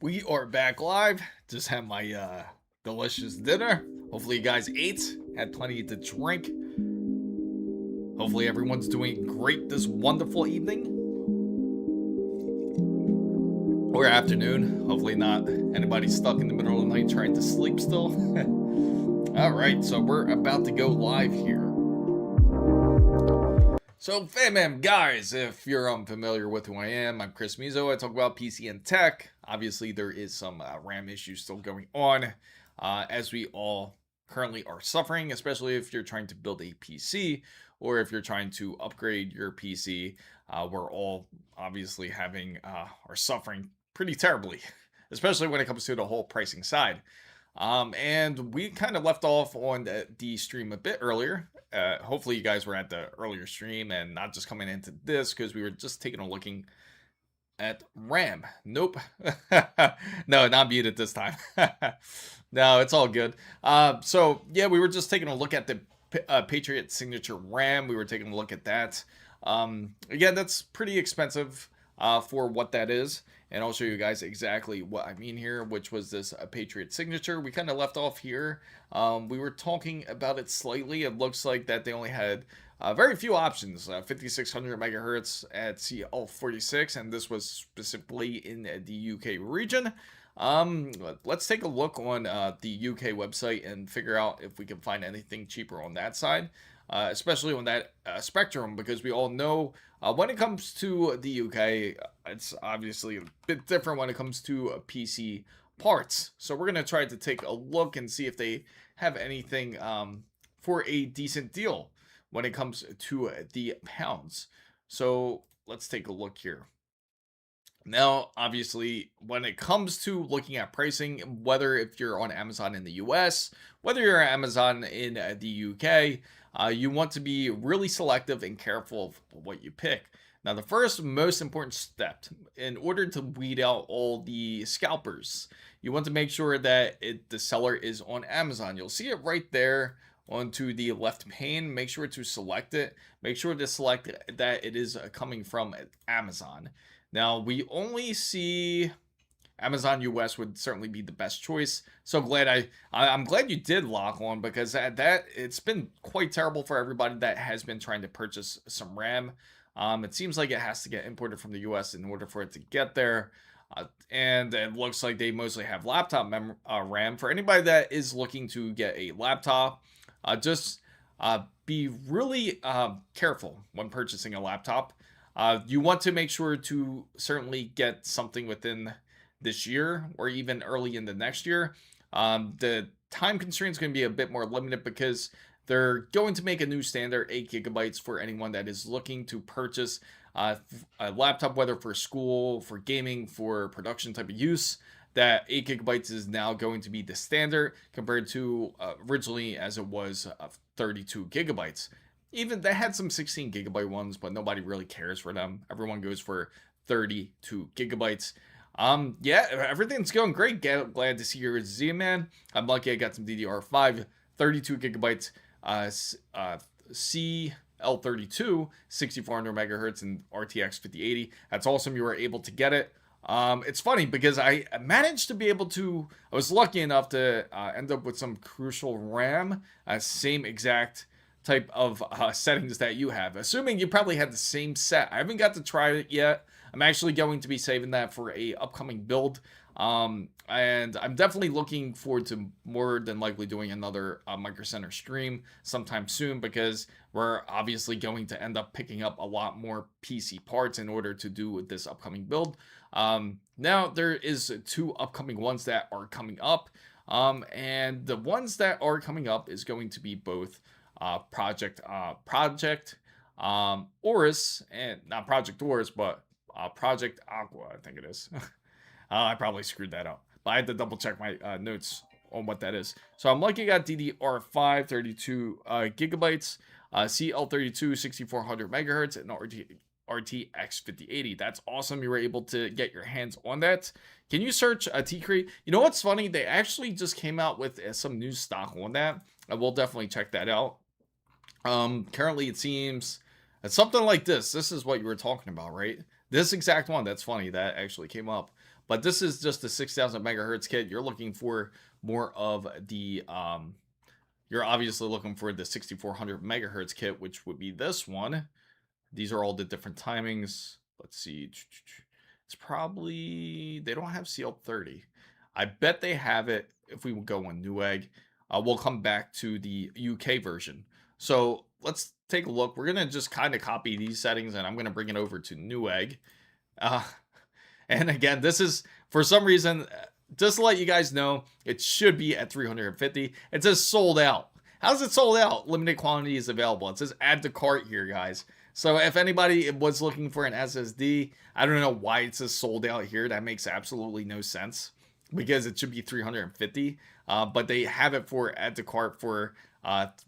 We are back live. Just had my delicious dinner. Hopefully you guys ate, had plenty to drink. Hopefully everyone's doing great this wonderful evening or afternoon. Hopefully not anybody stuck in the middle of the night trying to sleep still. All right, so we're about to go live here. So, fam guys, if you're unfamiliar with who I am, I'm Chris Mizo. I talk about PC and tech. Obviously, there is some RAM issues still going on, as we all currently are suffering, especially if you're trying to build a PC or if you're trying to upgrade your PC. We're all obviously are suffering pretty terribly, especially when it comes to the whole pricing side. And we kind of left off on the stream a bit earlier. Hopefully you guys were at the earlier stream and not just coming into this, because we were just taking a looking at RAM. Nope. No, not muted this time. No, it's all good. So yeah, we were just taking a look at the Patriot Signature RAM. We were taking a look at that. Again, that's pretty expensive for what that is. And I'll show you guys exactly what I mean here, which was this Patriot Signature. We kind of left off here. We were talking about it slightly. It looks like that they only had very few options, 5600 megahertz at CL46, and this was specifically in the UK region. Let's take a look on the UK website and figure out if we can find anything cheaper on that side. Especially on that spectrum, because we all know when it comes to the UK, it's obviously a bit different when it comes to PC parts. So we're going to try to take a look and see if they have anything for a decent deal when it comes to the pounds. So let's take a look here. Now, obviously, when it comes to looking at pricing, whether if you're on Amazon in the US, whether you're on Amazon in the UK, you want to be really selective and careful of what you pick. Now, the first most important step in order to weed out all the scalpers, you want to make sure that the seller is on Amazon. You'll see it right there onto the left pane. Make sure to select it. Make sure to select that it is coming from Amazon. Now, we only see Amazon US would certainly be the best choice. So glad I'm glad you did lock on, because it's been quite terrible for everybody that has been trying to purchase some RAM. It seems like it has to get imported from the US in order for it to get there. And it looks like they mostly have laptop RAM. For anybody that is looking to get a laptop, just be really careful when purchasing a laptop. You want to make sure to certainly get something within this year or even early in the next year. The time constraint is going to be a bit more limited because they're going to make a new standard 8 gigabytes for anyone that is looking to purchase a laptop, whether for school, for gaming, for production type of use. That 8 gigabytes is now going to be the standard compared to originally as it was 32 gigabytes. Even they had some 16 gigabyte ones, but nobody really cares for them. Everyone goes for 32 gigabytes. Yeah, everything's going great. Glad to see your Z-Man. I'm lucky I got some DDR5, 32 gigabytes, CL32, 6400 megahertz, and RTX 5080. That's awesome. You were able to get it. It's funny because I managed to be able to, I was lucky enough to end up with some crucial RAM, same exact type of settings that you have, assuming you probably had the same set. I haven't got to try it yet. I'm actually going to be saving that for a upcoming build, and I'm definitely looking forward to more than likely doing another Micro Center stream sometime soon, because we're obviously going to end up picking up a lot more PC parts in order to do with this upcoming build. Now there is 2 upcoming ones that are coming up, and the ones that are coming up is going to be both Project Oris, and not Project Oris, but Project Aqua, I think it is. I probably screwed that up, but I had to double check my notes on what that is. So I'm lucky I got DDR5, 32 gigabytes, CL32, 6400 megahertz, and RTX 5080. That's awesome. You were able to get your hands on that. Can you search T-Crate? You know what's funny? They actually just came out with some new stock on that. I will definitely check that out. Currently it seems it's something like this. This is what you were talking about, right? This exact one. That's funny. That actually came up. But this is just the 6,000 megahertz kit. You're looking for more of the you're obviously looking for the 6400 megahertz kit, which would be this one. These are all the different timings. Let's see. It's probably, they don't have CL30. I bet they have it if we go on Newegg. We'll come back to the UK version. So let's take a look. We're going to just kind of copy these settings, and I'm going to bring it over to Newegg. And again, this is, for some reason, just to let you guys know, it should be at 350. It says sold out. How's it sold out? Limited quantity is available. It says add to cart here, guys. So if anybody was looking for an SSD, I don't know why it says sold out here. That makes absolutely no sense because it should be 350. But they have it for add to cart for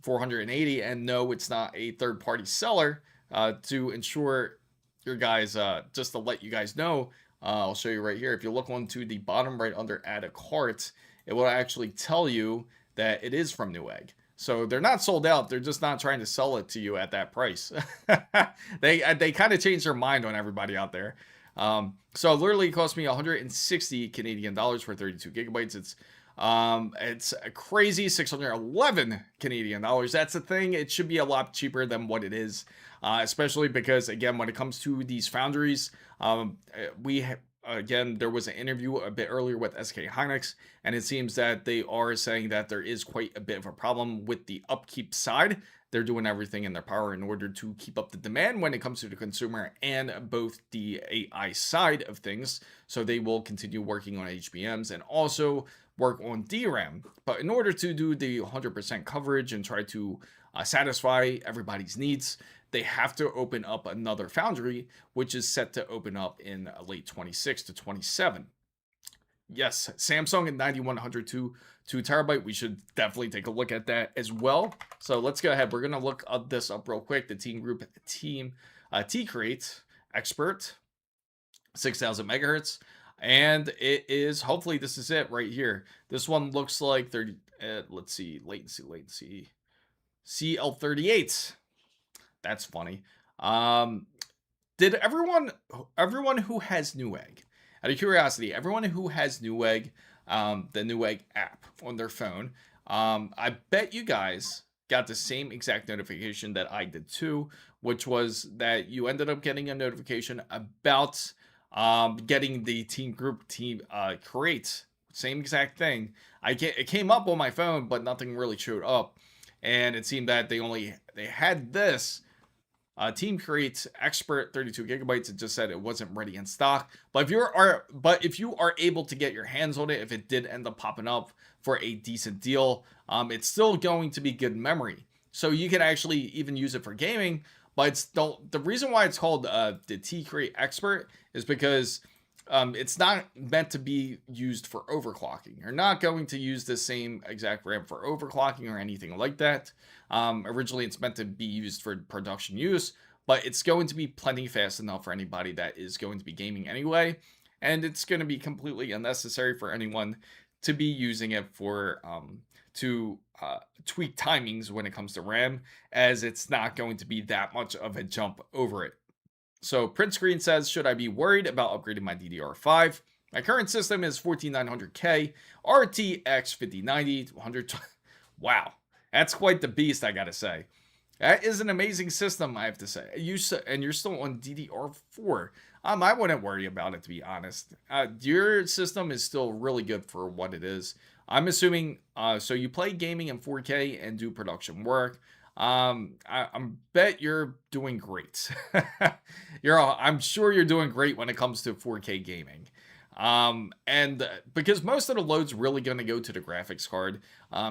480. And no, it's not a third-party seller. To ensure your guys, just to let you guys know, I'll show you right here. If you look onto the bottom right under add a cart, it will actually tell you that it is from Newegg. So they're not sold out. They're just not trying to sell it to you at that price. They kind of changed their mind on everybody out there. So it literally cost me 160 Canadian dollars for 32 gigabytes. It's a crazy 611 Canadian dollars. That's the thing. It should be a lot cheaper than what it is, especially because, again, when it comes to these foundries, again, there was an interview a bit earlier with SK Hynix, and it seems that they are saying that there is quite a bit of a problem with the upkeep side. They're doing everything in their power in order to keep up the demand when it comes to the consumer and both the AI side of things. So they will continue working on HBMs and also work on DRAM. But in order to do the 100% coverage and try to satisfy everybody's needs, they have to open up another foundry, which is set to open up in late 26 to 27. Yes, Samsung at 9100 2 terabyte. We should definitely take a look at that as well. So let's go ahead. We're going to look up this up real quick. The Team Group T-Create Expert, 6,000 megahertz. And it is, hopefully this is it right here. This one looks like 30, let's see, latency. CL38. That's funny. Did everyone who has Newegg, out of curiosity, everyone who has Newegg, the Newegg app on their phone, I bet you guys got the same exact notification that I did too, which was that you ended up getting a notification about getting the Team Group Create. Same exact thing. It came up on my phone, but nothing really showed up, and it seemed that they had this. Team Create Expert 32 gigabytes. It just said it wasn't ready in stock. But if you are able to get your hands on it, if it did end up popping up for a decent deal, it's still going to be good memory. So you can actually even use it for gaming. But the reason why it's called the T Create Expert is because it's not meant to be used for overclocking. You're not going to use the same exact RAM for overclocking or anything like that. Originally, it's meant to be used for production use, but it's going to be plenty fast enough for anybody that is going to be gaming anyway. And it's going to be completely unnecessary for anyone to be using it for to tweak timings when it comes to RAM, as it's not going to be that much of a jump over it. So print screen says, should I be worried about upgrading my DDR5? My current system is 14900K RTX 5090 100. Wow, that's quite the beast, I gotta say. That is an amazing system, I have to say. And you're still on DDR4. I wouldn't worry about it, to be honest. Your system is still really good for what it is. I'm assuming, so you play gaming in 4K and do production work. I bet you're doing great. I'm sure you're doing great when it comes to 4K gaming. And because most of the load's really going to go to the graphics card,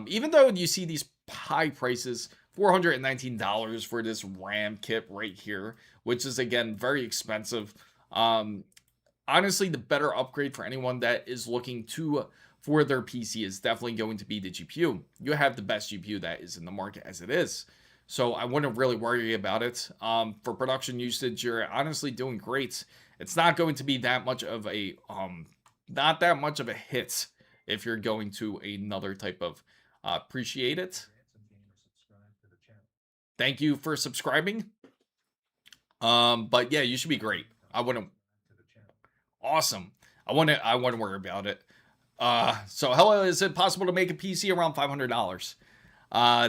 even though you see these high prices, $419 for this RAM kit right here, which is again very expensive. Honestly, the better upgrade for anyone that is looking for their PC is definitely going to be the GPU. You have the best GPU that is in the market as it is. So I wouldn't really worry about it. For production usage, you're honestly doing great. It's not going to be that much of a not that much of a hit if you're going to another type of appreciate it. Thank you for subscribing. But yeah, you should be great. I wouldn't. Awesome. I want to worry about it. So hello, is it possible to make a PC around $500?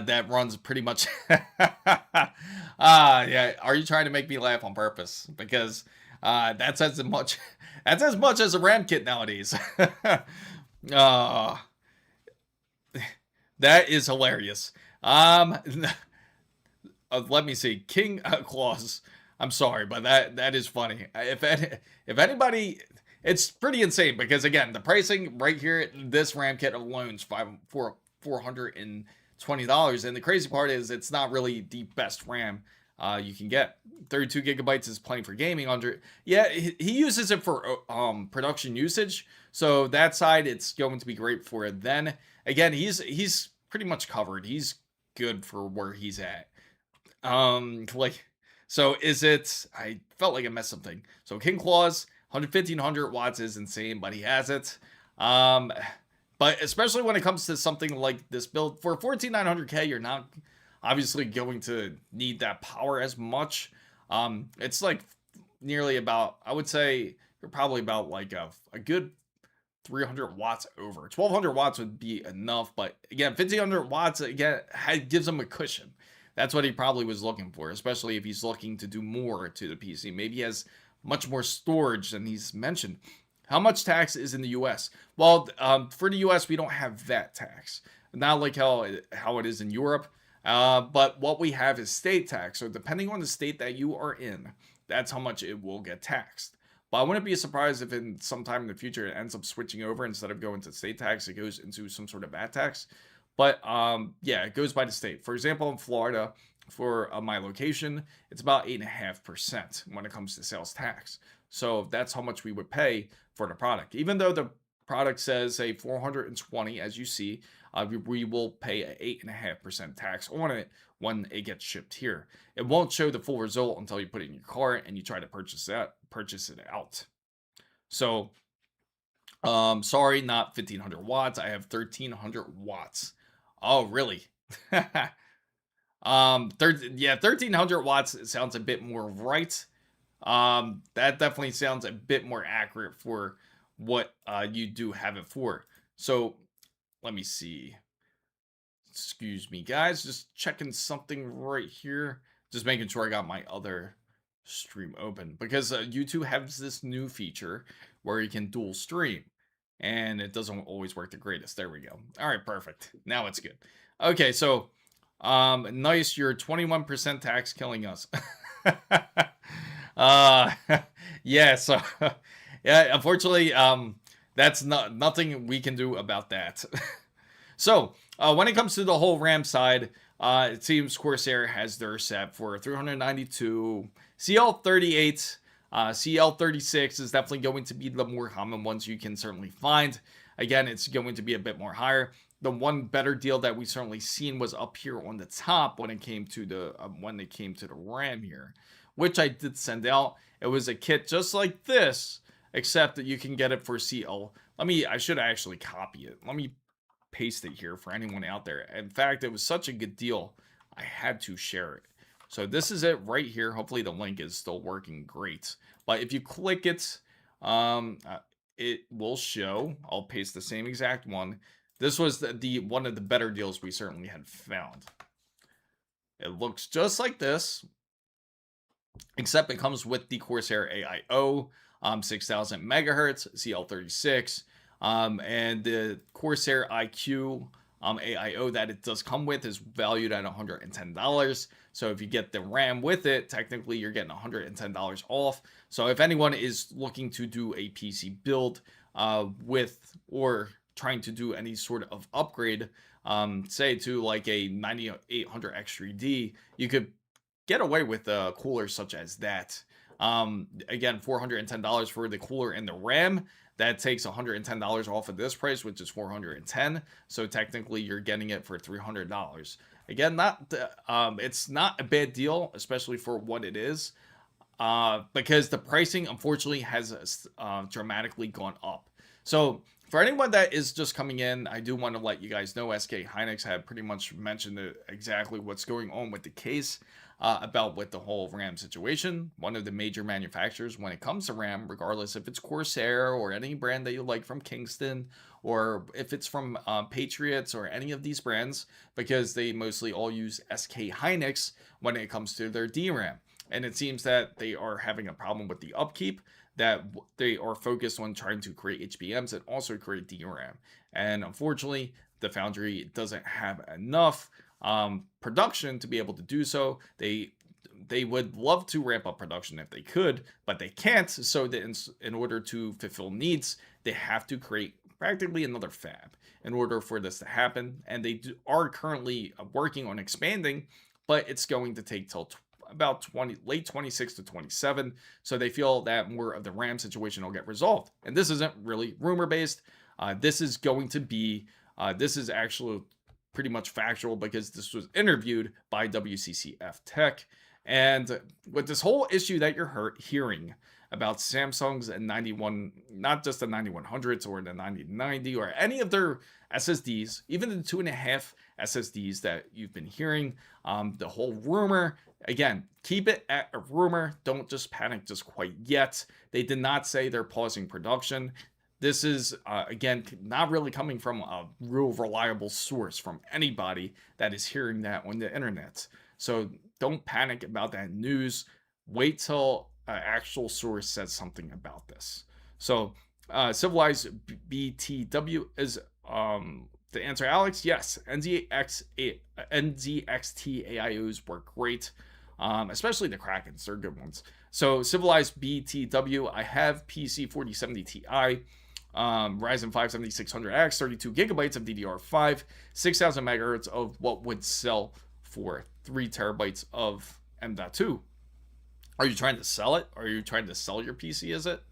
That runs pretty much. Yeah. Are you trying to make me laugh on purpose? Because that's as much. That's as much as a RAM kit nowadays. uh, that is hilarious. Let me see. King Claus. I'm sorry, but that is funny. If anybody, it's pretty insane because again, the pricing right here, this RAM kit alone is $420, and the crazy part is it's not really the best RAM you can get. 32 gigabytes is plenty for gaming. Yeah, he uses it for production usage, so that side it's going to be great for it. Then again, he's pretty much covered. He's good for where he's at. Like. So is it, I felt like I missed something. So King Claus, 1500 watts is insane, but he has it. But especially when it comes to something like this build, for 14900K, you're not obviously going to need that power as much. It's like nearly about, I would say, you're probably about like a good 300 watts over. 1200 watts would be enough, but again, 1500 watts, again, gives him a cushion. That's what he probably was looking for, especially if he's looking to do more to the PC. Maybe he has much more storage than he's mentioned. How much tax is in the US? Well, for the US, we don't have that tax. Not like how it is in Europe. But what we have is state tax. So depending on the state that you are in, that's how much it will get taxed. But I wouldn't be surprised if in some time in the future it ends up switching over. Instead of going to state tax, it goes into some sort of VAT tax. But yeah, it goes by the state. For example, in Florida, for my location, it's about 8.5% when it comes to sales tax. So that's how much we would pay for the product. Even though the product says, say, 420, as you see, we will pay an 8.5% tax on it when it gets shipped here. It won't show the full result until you put it in your cart and you try to purchase it out. So, sorry, not 1500 watts. I have 1300 watts. Oh, really? Yeah, 1300 watts sounds a bit more right. That definitely sounds a bit more accurate for what you do have it for. So, let me see. Excuse me, guys. Just checking something right here. Just making sure I got my other stream open. Because YouTube has this new feature where you can dual stream. And it doesn't always work the greatest. There we go. All right, perfect. Now it's good. Okay, so nice. Your 21% tax killing us. Yeah. So yeah. Unfortunately, that's nothing we can do about that. So when it comes to the whole RAM side, it seems Corsair has their set for 392 CL38. CL36 is definitely going to be the more common ones you can certainly find. Again, it's going to be a bit more higher. The one better deal that we certainly seen was up here on the top when it came to the RAM here, which I did send out. It was a kit just like this, except that you can get it for CL. I should actually copy it. Let me paste it here for anyone out there. In fact, it was such a good deal, I had to share it. So this is it right here. Hopefully the link is still working great. But if you click it, it will show. I'll paste the same exact one. This was the one of the better deals we certainly had found. It looks just like this, except it comes with the Corsair AIO, 6000 megahertz, CL36, and the Corsair IQ AIO that it does come with is valued at $110. So if you get the RAM with it, technically you're getting $110 off. So if anyone is looking to do a PC build with or trying to do any sort of upgrade, say to like a 9800X3D, you could get away with a cooler such as that. Again, $410 for the cooler and the RAM. That takes $110 off of this price, which is $410. So technically, you're getting it for $300. Again, it's not a bad deal, especially for what it is, because the pricing, unfortunately, has dramatically gone up. So for anyone that is just coming in, I do want to let you guys know SK Hynix had pretty much mentioned exactly what's going on with the case. about with the whole RAM situation. One of the major manufacturers when it comes to RAM, regardless if it's Corsair or any brand that you like from Kingston, or if it's from Patriots or any of these brands, because they mostly all use SK Hynix when it comes to their DRAM. And it seems that they are having a problem with the upkeep, that they are focused on trying to create HBMs and also create DRAM. And unfortunately, the foundry doesn't have enough production to be able to do so. They would love to ramp up production if they could, but they can't. So that in order to fulfill needs, they have to create practically another fab in order for this to happen. And they are currently working on expanding, but it's going to take till about late 26 to 27. So they feel that more of the RAM situation will get resolved. And this isn't really rumor based. This is going to be, this is actually pretty much factual because this was interviewed by WCCF Tech. And with this whole issue that you're hearing about Samsung's 91, not just the 9100s or the 9090 or any of their SSDs, even the 2.5 SSDs that you've been hearing, the whole rumor, again, keep it at a rumor. Don't just panic just quite yet. They did not say they're pausing production. This is, again, not really coming from a real reliable source from anybody that is hearing that on the internet. So don't panic about that news. Wait till an actual source says something about this. So Civilized BTW is the answer, Alex. Yes, NZXT AIOs were great, especially the Krakens. They're good ones. So Civilized BTW, I have PC 4070 Ti, Ryzen 5 7600X, 32 gigabytes of DDR5, 6000 megahertz of what would sell for 3 terabytes of M.2. Are you trying to sell it? Or are you trying to sell your PC, is it?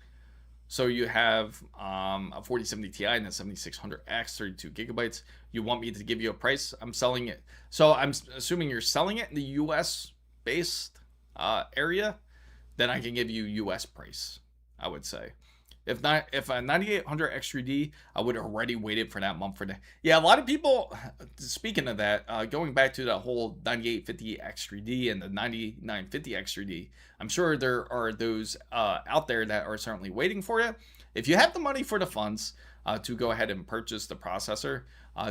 So you have a 4070 Ti and a 7600X, 32 gigabytes. You want me to give you a price? I'm selling it. So I'm assuming you're selling it in the US based area. Then I can give you US price, I would say. If not, if a 9800 X3D, I would have already waited for that month for that. Yeah, a lot of people, speaking of that, going back to the whole 9850 X3D and the 9950 X3D, I'm sure there are those out there that are certainly waiting for it. If you have the money for the funds to go ahead and purchase the processor,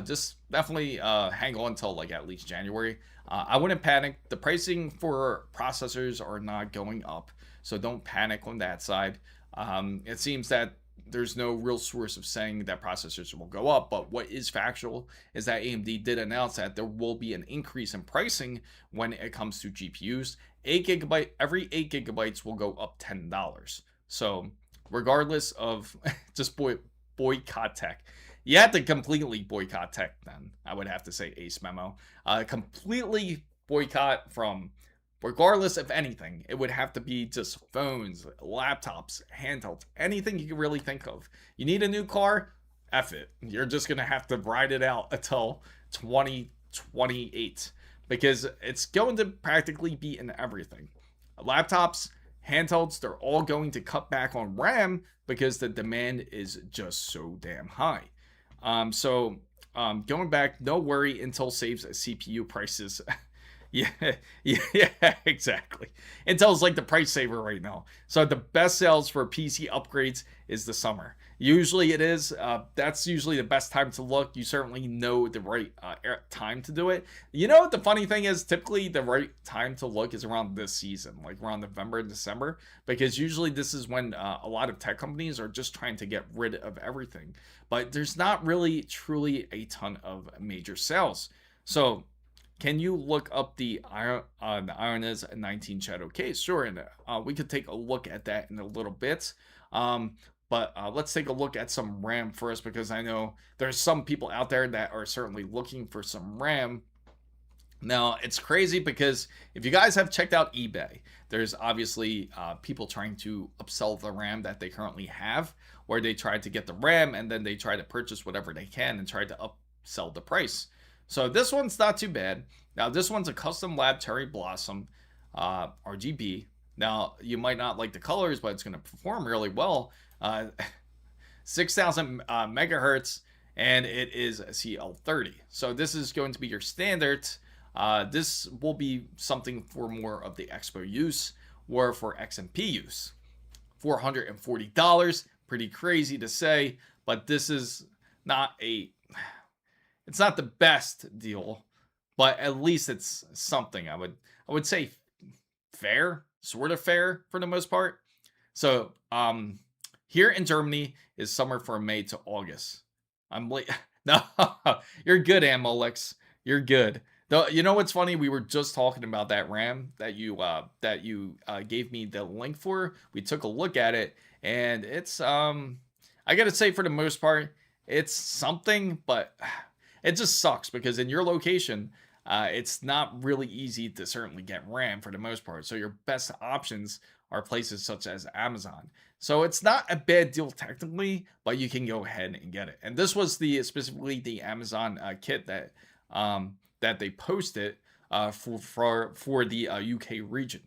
just definitely hang on until like at least January. I wouldn't panic. The pricing for processors are not going up, so don't panic on that side. It seems that there's no real source of saying that processors will go up, but what is factual is that AMD did announce that there will be an increase in pricing when it comes to GPUs. Every 8 gigabytes will go up $10. So regardless of just boycott tech, you have to completely boycott tech then, I would have to say, Ace Memo. Completely boycott from, regardless of anything, it would have to be just phones, laptops, handhelds, anything you can really think of. You need a new car? F it. You're just going to have to ride it out until 2028 because it's going to practically be in everything. Laptops, handhelds, they're all going to cut back on RAM because the demand is just so damn high. Going back, no worry, Intel saves CPU prices. Yeah, exactly. Intel's like the price saver right now. So the best sales for PC upgrades is the summer. Usually it is. That's usually the best time to look. You certainly know the right time to do it. You know what the funny thing is? Typically the right time to look is around this season, like around November and December, because usually this is when a lot of tech companies are just trying to get rid of everything. But there's not really truly a ton of major sales. So can you look up the Ioniz 19 Shadow case? Sure, and we could take a look at that in a little bit. But let's take a look at some RAM first, because I know there's some people out there that are certainly looking for some RAM. Now, it's crazy because if you guys have checked out eBay, there's obviously people trying to upsell the RAM that they currently have, where they try to get the RAM and then they try to purchase whatever they can and try to upsell the price. So this one's not too bad. Now, this one's a custom lab Cherry Blossom RGB. Now, you might not like the colors, but it's going to perform really well. 6,000 megahertz, and it is CL30. So this is going to be your standard This will be something for more of the expo use or for XMP use. $440, pretty crazy to say, but this is not it's not the best deal, but at least it's something. I would say fair, sort of fair for the most part. So here in Germany is summer from May to August. I'm late. No, you're good, Amolix. You're good. Though, you know what's funny? We were just talking about that RAM that you gave me the link for. We took a look at it, and it's I gotta say, for the most part, it's something, but it just sucks because in your location, it's not really easy to certainly get RAM for the most part. So your best options are places such as Amazon. So it's not a bad deal technically, but you can go ahead and get it. And this was specifically the Amazon kit that that they posted for the UK region.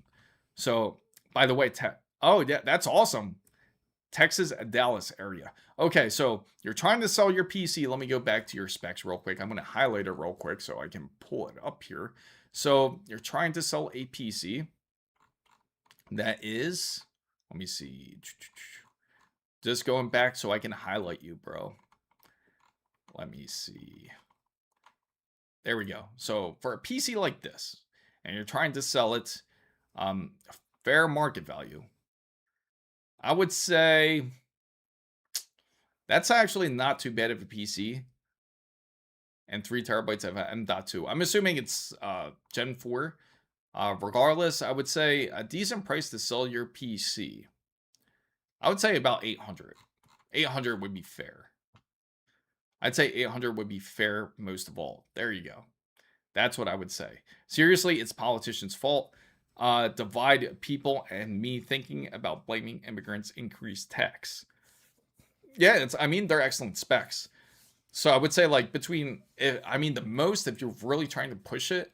So by the way, oh yeah, that's awesome. Texas, Dallas area. Okay, so you're trying to sell your PC. Let me go back to your specs real quick. I'm going to highlight it real quick so I can pull it up here. So you're trying to sell a PC that is, let me see, just going back so I can highlight you, bro. Let me see. There we go. So for a PC like this, and you're trying to sell it fair market value, I would say that's actually not too bad of a PC. And 3 terabytes of M.2. I'm assuming it's Gen 4. Regardless, I would say a decent price to sell your PC. I would say about 800. 800 would be fair. I'd say 800 would be fair most of all. There you go. That's what I would say. Seriously, it's politicians' fault. Divide people and me thinking about blaming immigrants, increased tax. Yeah, I mean, they're excellent specs. So I would say like the most, if you're really trying to push it,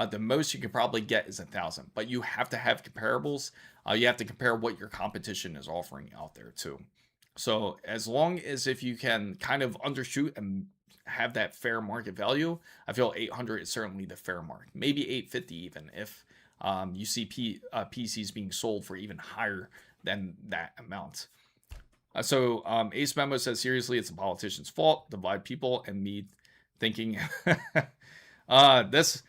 the most you could probably get is 1,000. But you have to have comparables. You have to compare what your competition is offering out there too. So as long as if you can kind of undershoot and have that fair market value, I feel 800 is certainly the fair mark. Maybe 850 even if you see PCs being sold for even higher than that amount. So Ace Memo says, seriously, it's a politician's fault. Divide people and me thinking this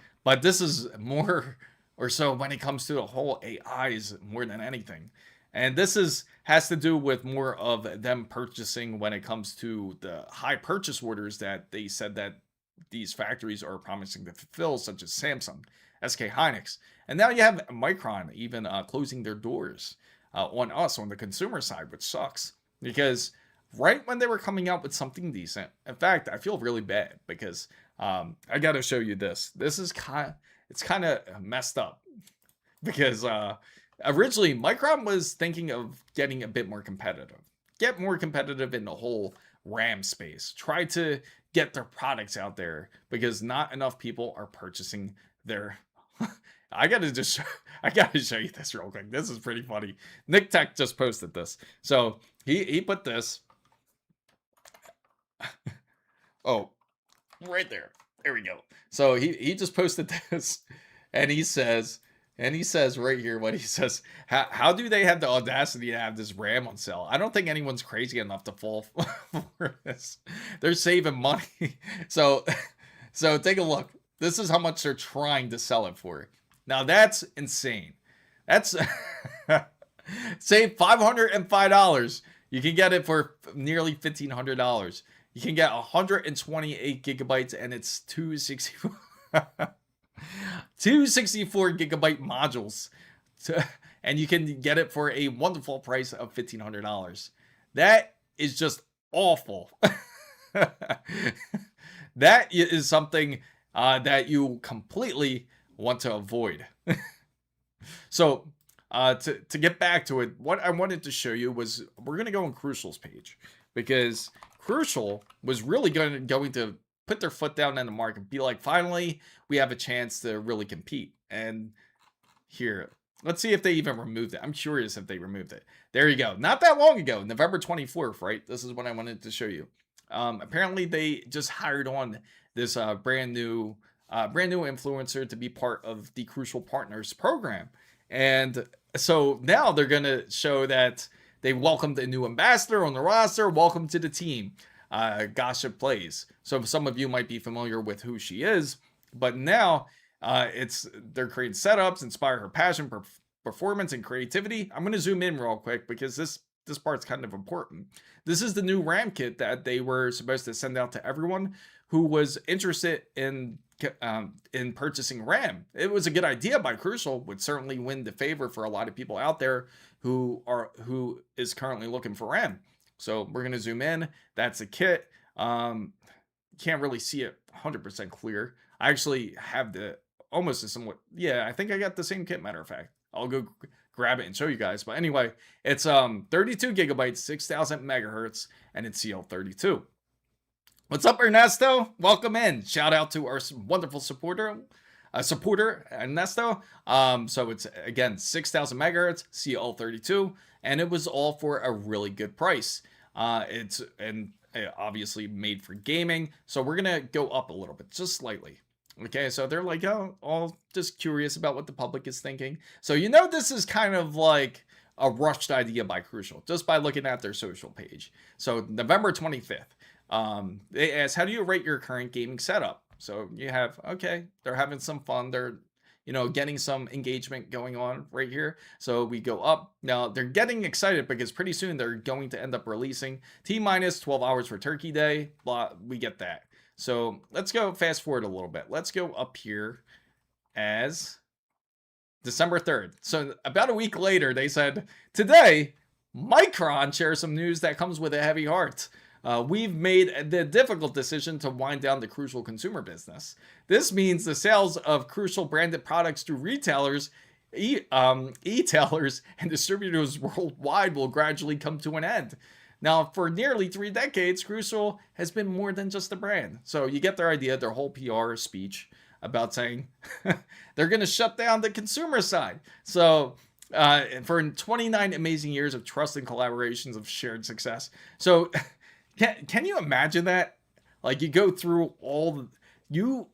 is more or so when it comes to the whole AIs more than anything. And this has to do with more of them purchasing when it comes to the high purchase orders that they said that these factories are promising to fulfill, such as Samsung, SK Hynix. And now you have Micron even closing their doors on us on the consumer side, which sucks. Because right when they were coming out with something decent, in fact, I feel really bad because I got to show you this. This is kind of messed up because originally Micron was thinking of getting a bit more competitive. Get more competitive in the whole RAM space. Try to get their products out there because not enough people are purchasing their I gotta show you this real quick. This is pretty funny. Nick Tech just posted this. So he put this. Oh, right there. There we go. So he just posted this, and he says right here what he says. How do they have the audacity to have this RAM on sale? I don't think anyone's crazy enough to fall for this. They're saving money. So take a look. This is how much they're trying to sell it for. Now that's insane. That's save $505. You can get it for nearly $1,500. You can get 128 gigabytes and it's 264 gigabyte modules. And you can get it for a wonderful price of $1,500. That is just awful. That is something that you completely want to avoid. So to get back to it, what I wanted to show you was we're going to go on Crucial's page because Crucial was really going to put their foot down in the market, be like, finally, we have a chance to really compete. And here, let's see if they even removed it. I'm curious if they removed it. There you go. Not that long ago, November 24th, right? This is what I wanted to show you. Apparently, they just hired on this brand new brand new influencer to be part of the Crucial Partners program. And so now they're going to show that they welcomed a new ambassador on the roster. Welcome to the team. Gossip Plays. So some of you might be familiar with who she is, but now they're creating setups, inspire her passion, performance, and creativity. I'm going to zoom in real quick because this part's kind of important. This is the new RAM kit that they were supposed to send out to everyone who was interested in purchasing RAM. It was a good idea by Crucial, would certainly win the favor for a lot of people out there who is currently looking for RAM. So we're going to zoom in. That's a kit. Can't really see it 100% clear. I actually have almost a somewhat, yeah, I think I got the same kit, matter of fact. I'll go grab it and show you guys. But anyway, it's 32 gigabytes, 6,000 megahertz, and it's CL32. What's up, Ernesto? Welcome in. Shout out to our wonderful supporter, Ernesto. So it's, again, 6,000 megahertz, CL32, and it was all for a really good price. It's obviously made for gaming. So we're going to go up a little bit, just slightly. Okay, so they're like, oh, all just curious about what the public is thinking. So this is kind of like a rushed idea by Crucial, just by looking at their social page. So November 25th, they asked, how do you rate your current gaming setup? So you have, okay, they're having some fun. They're, getting some engagement going on right here. So we go up. Now they're getting excited because pretty soon they're going to end up releasing T-minus 12 hours for Turkey Day. Blah, we get that. So let's go fast forward a little bit. Let's go up here as December 3rd. So about a week later, they said, today, Micron shares some news that comes with a heavy heart. We've made the difficult decision to wind down the Crucial consumer business. This means the sales of Crucial branded products to retailers, e-tailers, and distributors worldwide will gradually come to an end. Now, for nearly 3 decades, Crucial has been more than just a brand. So you get their idea, their whole PR speech about saying they're going to shut down the consumer side. So for 29 amazing years of trust and collaborations of shared success. So can you imagine that? Like, you go through you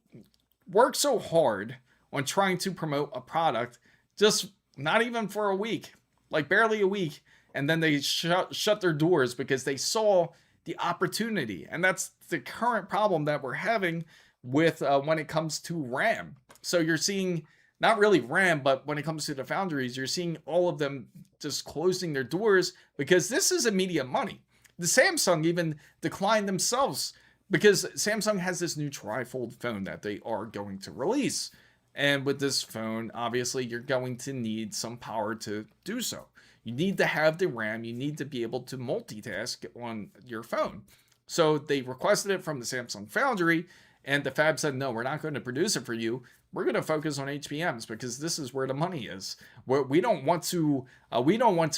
work so hard on trying to promote a product, just not even for a week, like barely a week. And then they shut their doors because they saw the opportunity. And that's the current problem that we're having with when it comes to RAM. So you're seeing not really RAM, but when it comes to the foundries, you're seeing all of them just closing their doors because this is immediate money. The Samsung even declined themselves because Samsung has this new trifold phone that they are going to release. And with this phone, obviously, you're going to need some power to do so. You need to have the RAM. You need to be able to multitask on your phone. So they requested it from the Samsung foundry, and the fab said, no, we're not going to produce it for you. We're going to focus on HBMs because this is where the money is. We don't want to produce. We don't want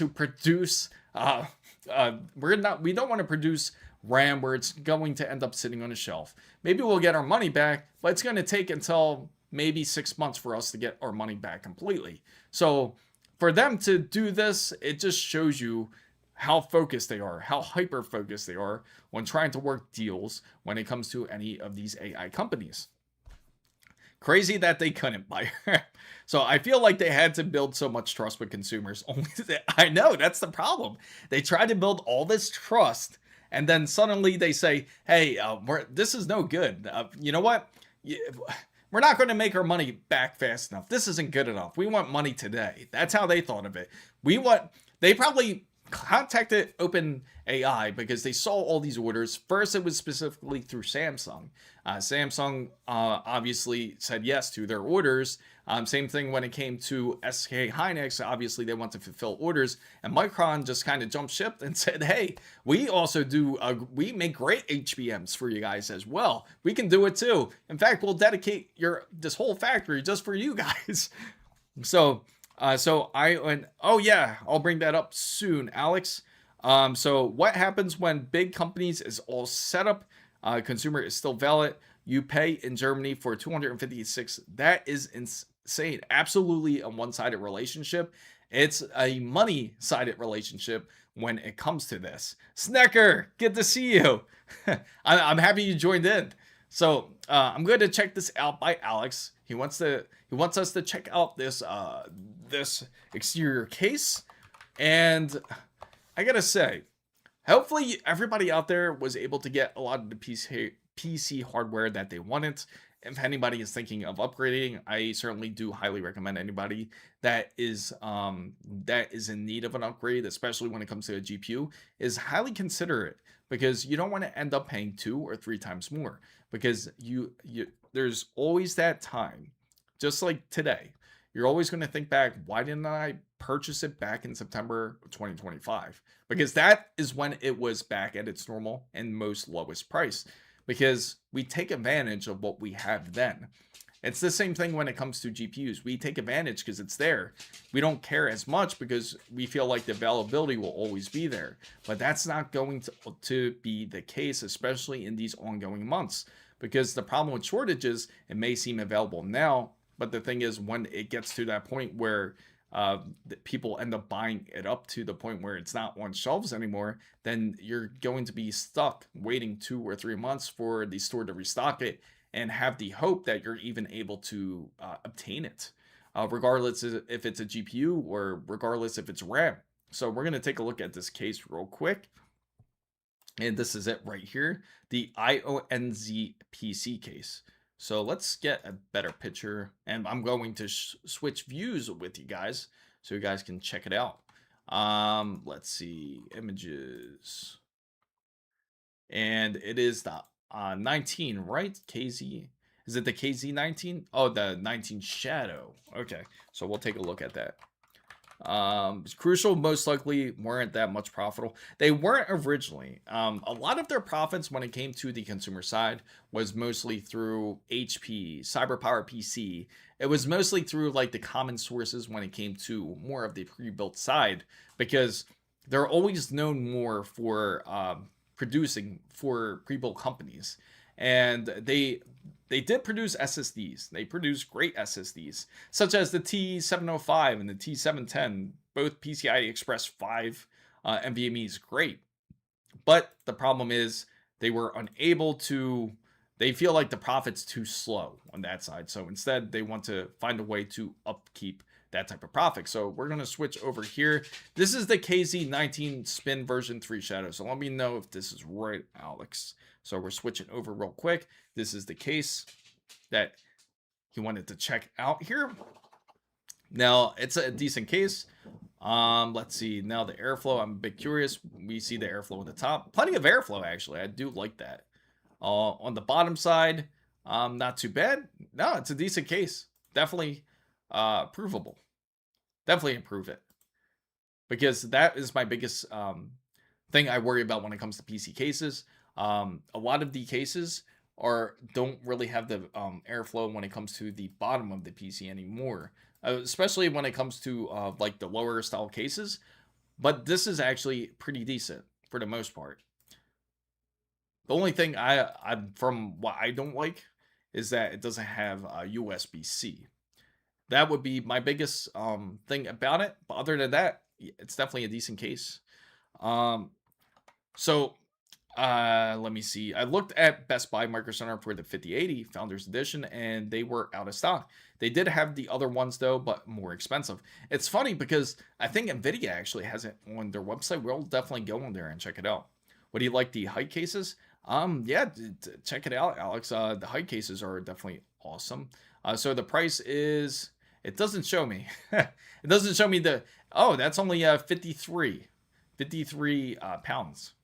to produce RAM where it's going to end up sitting on a shelf. Maybe we'll get our money back, but it's going to take until maybe 6 months for us to get our money back completely. So for them to do this, it just shows you how focused they are, how hyper-focused they are when trying to work deals when it comes to any of these AI companies. Crazy that they couldn't buy her. So I feel like they had to build so much trust with consumers. I know, that's the problem. They tried to build all this trust, and then suddenly they say, hey, this is no good. You know what? We're not going to make our money back fast enough. This isn't good enough. We want money today. That's how they thought of it. They probably contacted OpenAI because they saw all these orders. First, it was specifically through Samsung. Samsung obviously said yes to their orders. Same thing when it came to SK Hynix. Obviously, they want to fulfill orders. And Micron just kind of jumped ship and said, hey, we also we make great HBMs for you guys as well. We can do it too. In fact, we'll dedicate this whole factory just for you guys. So I went, oh yeah, I'll bring that up soon, Alex. So what happens when big companies is all set up, consumer is still valid, you pay in Germany for 256. That is insane. Absolutely a one-sided relationship. It's a money-sided relationship when it comes to this. Snecker, good to see you. I'm happy you joined in. So I'm going to check this out by Alex. He wants us to check out this this exterior case, and I gotta say, hopefully everybody out there was able to get a lot of the PC hardware that they wanted. If anybody is thinking of upgrading, I certainly do highly recommend anybody that is in need of an upgrade, especially when it comes to a GPU, is highly consider it, because you don't want to end up paying 2 or 3 times more, because you there's always that time, just like today. You're always going to think back, why didn't I purchase it back in September of 2025? Because that is when it was back at its normal and most lowest price, because we take advantage of what we have then. It's the same thing when it comes to GPUs. We take advantage because it's there. We don't care as much because we feel like the availability will always be there. But that's not going to be the case, especially in these ongoing months. Because the problem with shortages, it may seem available now, but the thing is, when it gets to that point where people end up buying it up to the point where it's not on shelves anymore, then you're going to be stuck waiting 2 or 3 months for the store to restock it and have the hope that you're even able to obtain it, regardless if it's a GPU or regardless if it's RAM. So we're going to take a look at this case real quick. And this is it right here, the IONZ PC case. So let's get a better picture, and I'm going to switch views with you guys so you guys can check it out. Let's see, images, and it is the 19, right? KZ, is it the KZ19? Oh, the 19 Shadow. Okay, so we'll take a look at that. It's crucial, most likely weren't that much profitable. They weren't originally. A lot of their profits when it came to the consumer side was mostly through HP, CyberPower PC. It was mostly through like the common sources when it came to more of the pre-built side, because they're always known more for producing for pre-built companies. And they did produce SSDs. They produced great SSDs, such as the T705 and the T710, both PCIe Express 5 NVMe's, great. But the problem is they were unable to, they feel like the profit's too slow on that side. So instead, they want to find a way to upkeep that type of profit. So we're going to switch over here. This is the KZ19 Spin version 3 Shadow. So let me know if this is right, Alex. So we're switching over real quick. This is the case that he wanted to check out here. Now, it's a decent case. Let's see. Now the airflow, I'm a bit curious. We see the airflow at the top. Plenty of airflow, actually. I do like that. On the bottom side, not too bad. No, it's a decent case. Definitely provable. Definitely improve it. Because that is my biggest thing I worry about when it comes to PC cases. A lot of the cases don't really have the airflow when it comes to the bottom of the PC anymore, especially when it comes to like the lower style cases. But this is actually pretty decent for the most part. The only thing from what I don't like is that it doesn't have USB-C. That would be my biggest thing about it. But other than that, it's definitely a decent case. Let me see. I looked at Best Buy Micro Center for the 5080 Founders Edition, and they were out of stock. They did have the other ones though, but more expensive. It's funny because I think NVIDIA actually has it on their website. We'll definitely go on there and check it out. What do you like, the height cases? Yeah, check it out, Alex. The height cases are definitely awesome. So the price is, it doesn't show me. It doesn't show me that's only 53 pounds.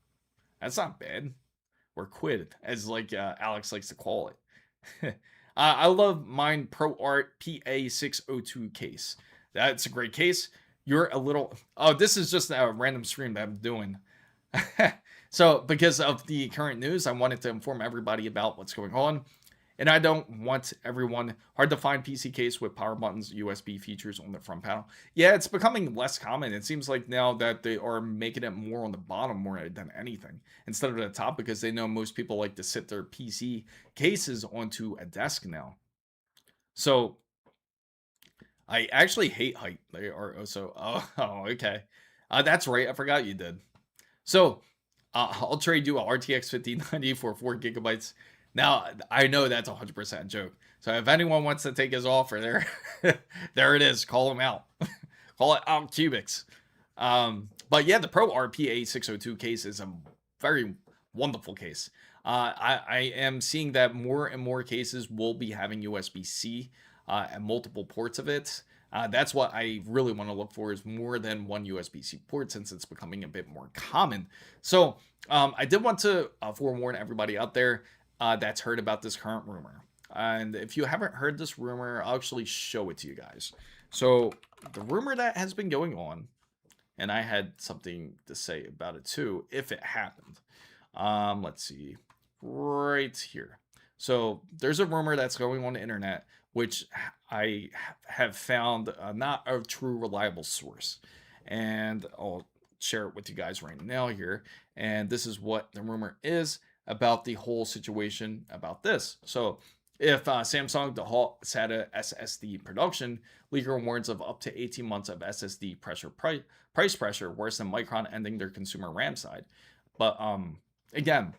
That's not bad. Or quid, as like Alex likes to call it. I love mine ProArt PA602 case. That's a great case. You're a little... Oh, this is just a random stream that I'm doing. So, because of the current news, I wanted to inform everybody about what's going on. And I don't want everyone... Hard to find PC case with power buttons, USB features on the front panel. Yeah, it's becoming less common. It seems like now that they are making it more on the bottom more than anything, instead of the top, because they know most people like to sit their PC cases onto a desk now. So, I actually hate height. They are also... Oh, okay. That's right. I forgot you did. So, I'll trade you a RTX 5090 for 4 gigabytes. Now, I know that's 100% a joke. So if anyone wants to take his offer there, there it is. Call him out. Call it out cubics. But yeah, the Pro RPA 602 case is a very wonderful case. I am seeing that more and more cases will be having USB-C and multiple ports of it. That's what I really want to look for, is more than one USB-C port, since it's becoming a bit more common. So I did want to forewarn everybody out there that's heard about this current rumor. And if you haven't heard this rumor, I'll actually show it to you guys. So the rumor that has been going on, and I had something to say about it too, if it happened. Let's see, right here. So there's a rumor that's going on the internet, which I have found not a true reliable source. And I'll share it with you guys right now here. And this is what the rumor is about the whole situation about this. So if Samsung to halt SATA SSD production, leaker warns of up to 18 months of SSD price pressure, worse than Micron ending their consumer RAM side. But again,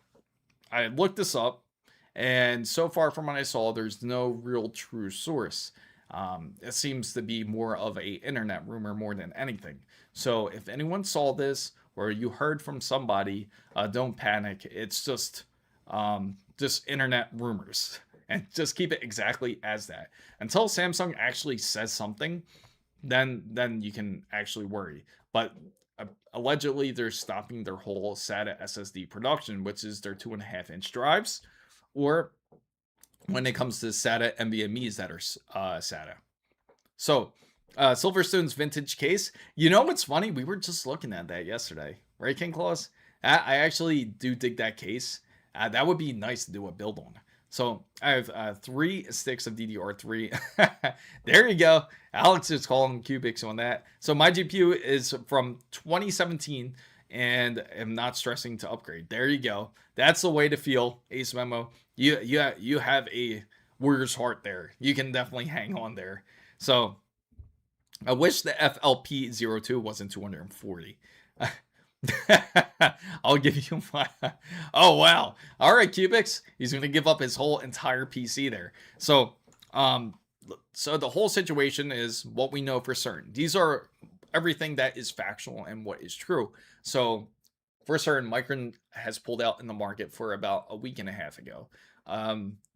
I looked this up, and so far from what I saw, there's no real true source. It seems to be more of a internet rumor more than anything. So if anyone saw this or you heard from somebody, don't panic. It's just internet rumors. And just keep it exactly as that. Until Samsung actually says something, then you can actually worry. But allegedly, they're stopping their whole SATA SSD production, which is their 2.5-inch drives, or when it comes to SATA NVMe's that are SATA. So, Silverstone's vintage case. You know what's funny? We were just looking at that yesterday, right, King Claus? I actually do dig that case. That would be nice to do a build on. So I have 3 sticks of DDR3. There you go. Alex is calling cubics on that. So my GPU is from 2017 and am not stressing to upgrade. There you go. That's the way to feel, Ace Memo. You have a warrior's heart there. You can definitely hang on there. So I wish the FLP02 wasn't 240. I'll give you my. Oh wow! All right, Cubics. He's gonna give up his whole entire PC there. So, so the whole situation is what we know for certain. These are everything that is factual and what is true. So, for certain, Micron has pulled out in the market for about a week and a half ago.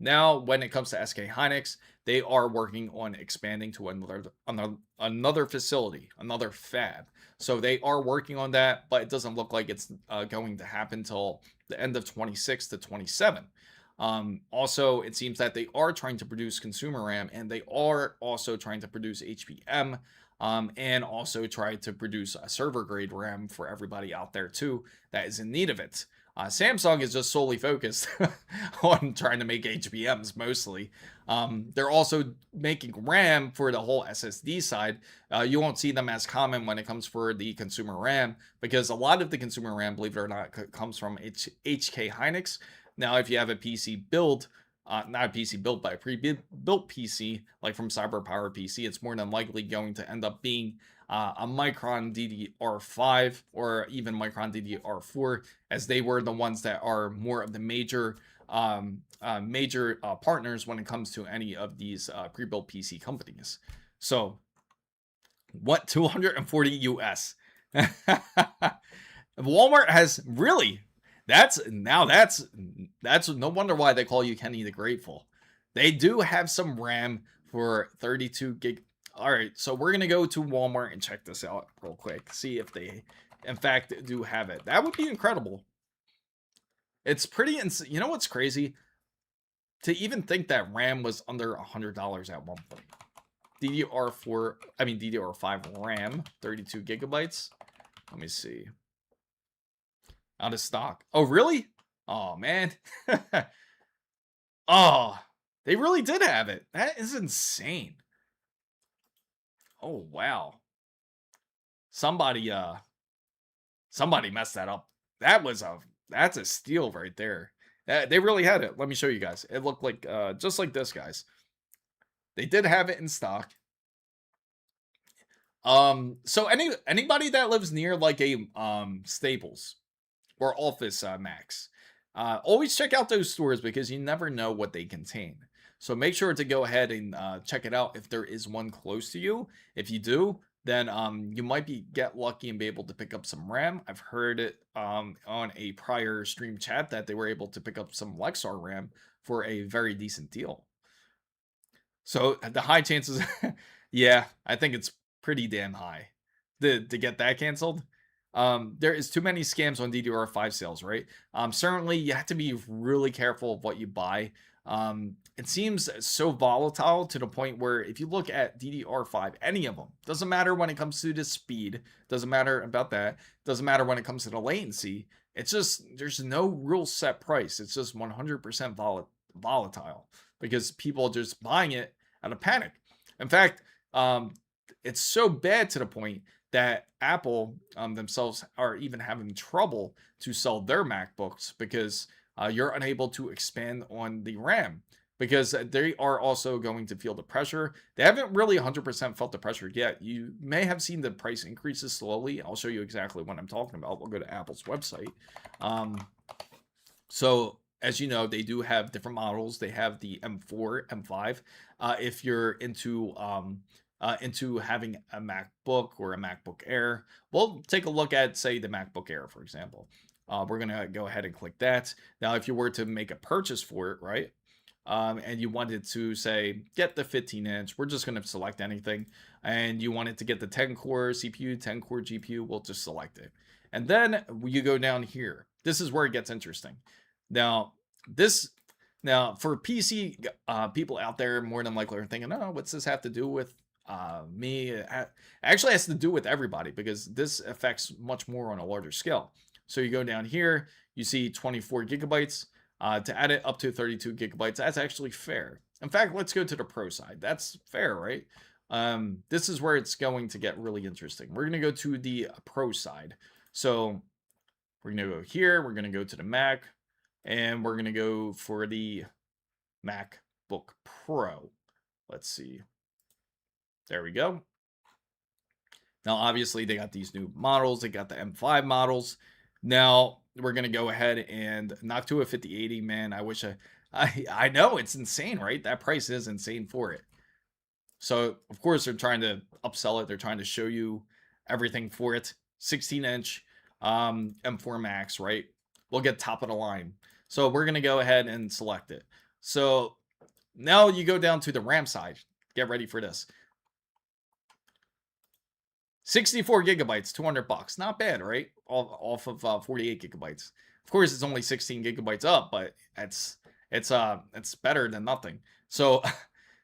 Now, when it comes to SK Hynix, they are working on expanding to another facility, another fab. So they are working on that, but it doesn't look like it's going to happen until the end of 26 to 27. Also, it seems that they are trying to produce consumer RAM, and they are also trying to produce HBM, and also try to produce a server grade RAM for everybody out there too that is in need of it. Samsung is just solely focused on trying to make HBMs mostly. They're also making RAM for the whole SSD side. You won't see them as common when it comes for the consumer RAM, because a lot of the consumer RAM, believe it or not, comes from HK Hynix. Now, if you have a PC build, not a PC built by a pre-built PC, like from CyberPower PC, it's more than likely going to end up being a Micron DDR5 or even Micron DDR4, as they were the ones that are more of the major partners when it comes to any of these pre-built PC companies. So, what 240 US? Walmart has really. That's no wonder why they call you Kenny the Grateful. They do have some RAM for 32 gig. All right, so we're gonna go to Walmart and check this out real quick. See if they, in fact, do have it. That would be incredible. It's pretty. You know what's crazy? To even think that RAM was under $100 at one point. DDR5 RAM, 32 gigabytes. Let me see. Out of stock. Oh, really? Oh, man. Oh, they really did have it. That is insane. Oh, wow. Somebody messed that up. That's a steal right there. They really had it. Let me show you guys. It looked like just like this, guys. They did have it in stock. So anybody that lives near like a Staples or Office Max, always check out those stores because you never know what they contain. So make sure to go ahead and check it out if there is one close to you. If you do, then you might get lucky and be able to pick up some RAM. I've heard it on a prior stream chat that they were able to pick up some Lexar RAM for a very decent deal. So the high chances, yeah, I think it's pretty damn high to get that canceled. There is too many scams on DDR5 sales, right? Certainly you have to be really careful of what you buy. It seems so volatile to the point where if you look at DDR5, any of them, doesn't matter when it comes to the speed, doesn't matter about that, doesn't matter when it comes to the latency. It's just, there's no real set price. It's just 100% volatile because people are just buying it out of panic. In fact, it's so bad to the point that Apple themselves are even having trouble to sell their MacBooks because you're unable to expand on the RAM because they are also going to feel the pressure. They haven't really 100% felt the pressure yet. You may have seen the price increases slowly. I'll show you exactly what I'm talking about. We'll go to Apple's website. So as you know, they do have different models. They have the M4, M5. If you're into having a MacBook or a MacBook Air, we'll take a look at, say, the MacBook Air, for example. We're going to go ahead and click that. Now, if you were to make a purchase for it, right, and you wanted to, say, get the 15-inch, we're just going to select anything, and you wanted to get the 10-core CPU, 10-core GPU, we'll just select it. And then you go down here. This is where it gets interesting. Now, for PC people out there, more than likely are thinking, oh, what's this have to do with me? It actually has to do with everybody because this affects much more on a larger scale. So you go down here, you see 24 gigabytes. To add it up to 32 gigabytes, that's actually fair. In fact, let's go to the Pro side. That's fair, right? This is where it's going to get really interesting. We're going to go to the Pro side. So we're going to go here. We're going to go to the Mac. And we're going to go for the MacBook Pro. Let's see. There we go. Now, obviously, they got these new models. They got the M5 models. Now, we're going to go ahead and knock to a 5080. Man, I wish I know it's insane, right? That price is insane for it. So, of course, they're trying to upsell it. They're trying to show you everything for it. 16-inch M4 Max, right? We'll get top of the line. So we're going to go ahead and select it. So now you go down to the RAM side. Get ready for this. 64 gigabytes, $200. Not bad, right? Off of 48 gigabytes. Of course, it's only 16 gigabytes up, but it's better than nothing. So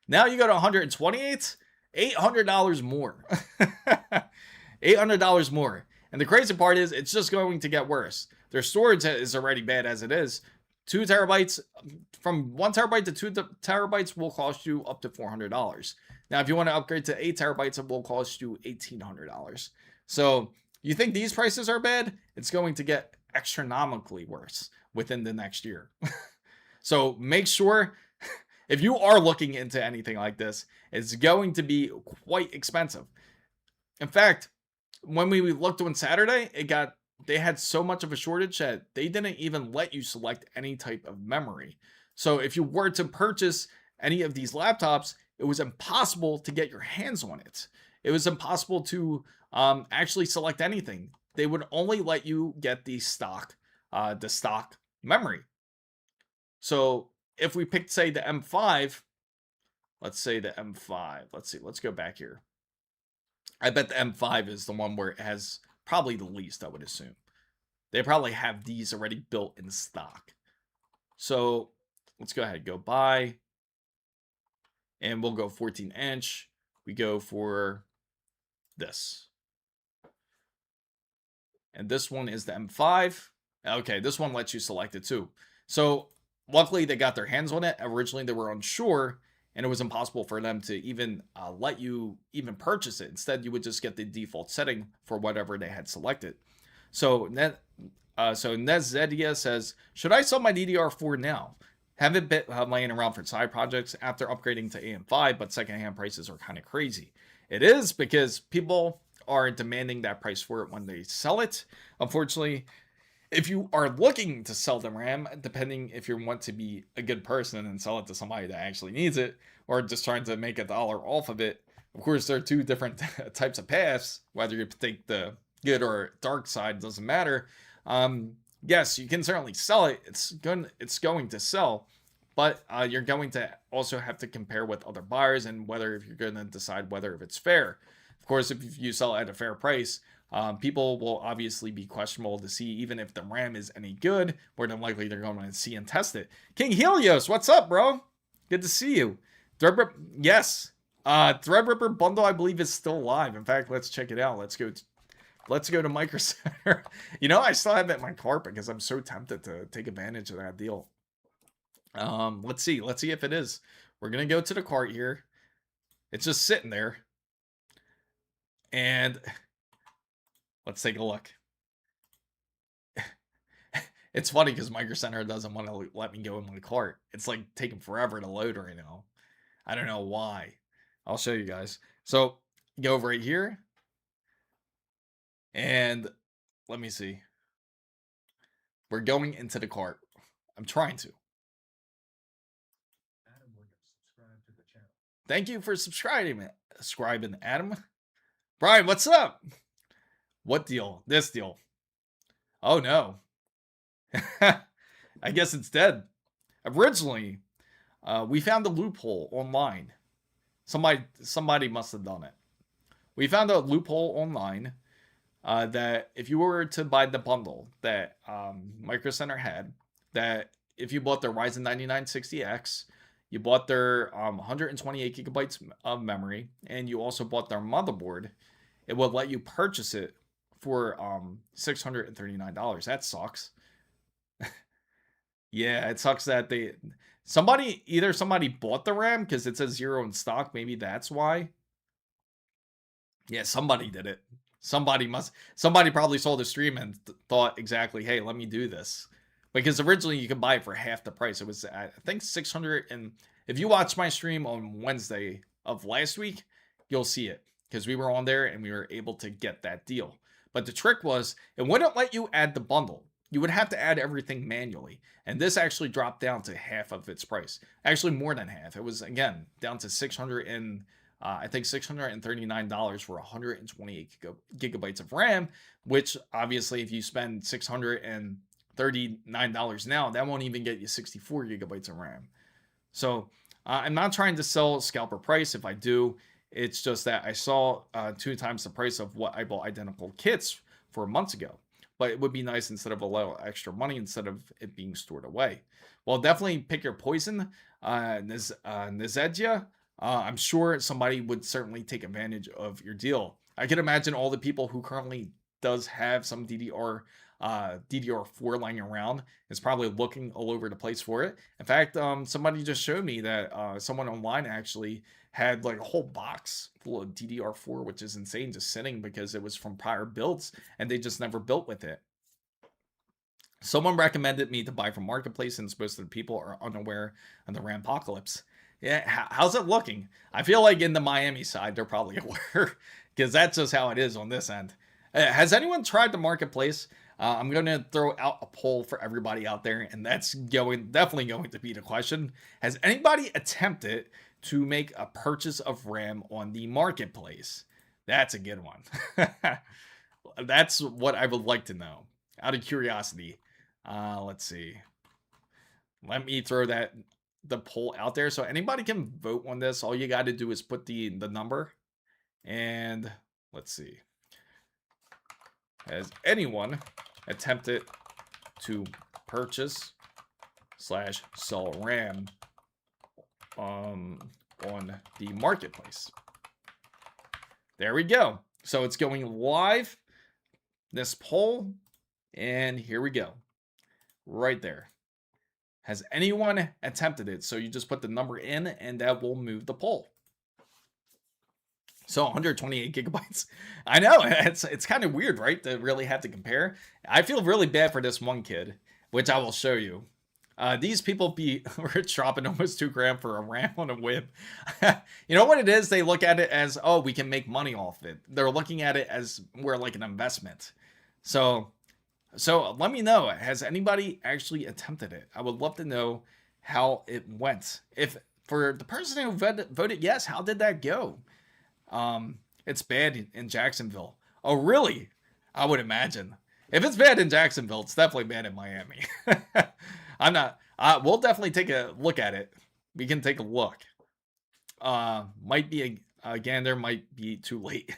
now you go to 128, $800 more. $800 more. And the crazy part is it's just going to get worse. Their storage is already bad as it is. 2 terabytes, from 1 terabyte to 2 terabytes will cost you up to $400. Now, if you want to upgrade to 8 terabytes, it will cost you $1,800. So you think these prices are bad? It's going to get astronomically worse within the next year. So make sure, if you are looking into anything like this, it's going to be quite expensive. In fact, when we looked on Saturday, they had so much of a shortage that they didn't even let you select any type of memory. So if you were to purchase any of these laptops, it was impossible to get your hands on it. It was impossible to actually select anything. They would only let you get the stock memory. So if we picked, say, the M5, let's say the M5, let's go back here. I bet the M5 is the one where it has probably the least, I would assume. They probably have these already built in stock. So let's go ahead and go buy. And we'll go 14-inch. We go for this. And this one is the M5. Okay, this one lets you select it too. So luckily they got their hands on it. Originally they were unsure, and it was impossible for them to even let you even purchase it. Instead, you would just get the default setting for whatever they had selected. So Nezedia says, should I sell my DDR4 now? Haven't been laying around for side projects after upgrading to AM5, but secondhand prices are kind of crazy. It is because people are demanding that price for it when they sell it. Unfortunately, If you are looking to sell the RAM, depending if you want to be a good person and sell it to somebody that actually needs it, or just trying to make $1 off of it, of course, there are two different types of paths. Whether you take the good or dark side, doesn't matter. Yes, you can certainly sell it. It's going to sell, but you're going to also have to compare with other buyers and whether if you're going to decide whether if it's fair. Of course, if you sell at a fair price, people will obviously be questionable to see even if the RAM is any good. More than likely, they're going to see and test it. King Helios, what's up, bro? Good to see you. Threadripper, yes. Threadripper bundle, I believe, is still live. In fact, let's check it out. Let's go to Micro Center. You know, I still have it in my cart because I'm so tempted to take advantage of that deal. Let's see if it is. We're gonna go to the cart here. It's just sitting there, and let's take a look. It's funny because Micro Center doesn't want to let me go in my cart. It's like taking forever to load right now. I don't know why. I'll show you guys. So go over right here, and let me see. We're going into the cart. I'm trying to. Thank you for subscribing, Adam. Brian, what's up? What deal? This deal. Oh no. I guess it's dead. Originally, we found a loophole online. Somebody must have done it. We found a loophole online that if you were to buy the bundle that Micro Center had, that if you bought their Ryzen 9960X, you bought their 128 gigabytes of memory, and you also bought their motherboard, it would let you purchase it for $639. That sucks. Yeah, it sucks that somebody bought the RAM because it says 0 in stock. Maybe that's why. Yeah, somebody did it. Somebody probably saw the stream and thought exactly, hey, let me do this. Because originally you could buy it for half the price. It was, I think, 600. And if you watch my stream on Wednesday of last week, you'll see it. Because we were on there and we were able to get that deal. But the trick was, it wouldn't let you add the bundle. You would have to add everything manually. And this actually dropped down to half of its price. Actually, more than half. It was, again, down to $639 for 128 gigabytes of RAM, which obviously if you spend $639 now, that won't even get you 64 gigabytes of RAM. So I'm not trying to sell scalper price. If I do, it's just that I saw 2 times the price of what I bought identical kits for months ago. But it would be nice instead of a little extra money instead of it being stored away. Well, definitely pick your poison. Nizedja, I'm sure somebody would certainly take advantage of your deal. I can imagine all the people who currently does have some DDR4 lying around is probably looking all over the place for it. In fact, somebody just showed me that someone online actually had like a whole box full of DDR4, which is insane, just sitting because it was from prior builds and they just never built with it. Someone recommended me to buy from Marketplace since most of the people are unaware of the RAM apocalypse. Yeah, how's it looking? I feel like in the Miami side, they're probably aware because that's just how it is on this end. Has anyone tried the Marketplace? I'm going to throw out a poll for everybody out there, and that's definitely going to be the question. Has anybody attempted to make a purchase of RAM on the Marketplace? That's a good one. That's what I would like to know, out of curiosity. Let's see. Let me throw the poll out there so anybody can vote on this. All you got to do is put the number, and let's see. Has anyone attempted to purchase / sell RAM on the Marketplace? There we go. So it's going live, this poll, and here we go. Right there. Has anyone attempted it? So you just put the number in and that will move the poll. So 128 gigabytes. I know, it's kind of weird, right? To really have to compare. I feel really bad for this one kid, which I will show you. These people were dropping almost $2,000 for a RAM on a whip. You know what it is? They look at it as, oh, we can make money off it. They're looking at it as more like an investment. So So let me know, has anybody actually attempted it? I would love to know how it went. If for the person who voted yes, how did that go? It's bad in Jacksonville. Oh, really? I would imagine. If it's bad in Jacksonville, it's definitely bad in Miami. I'm not. We'll definitely take a look at it. We can take a look. Might be again. There might be too late.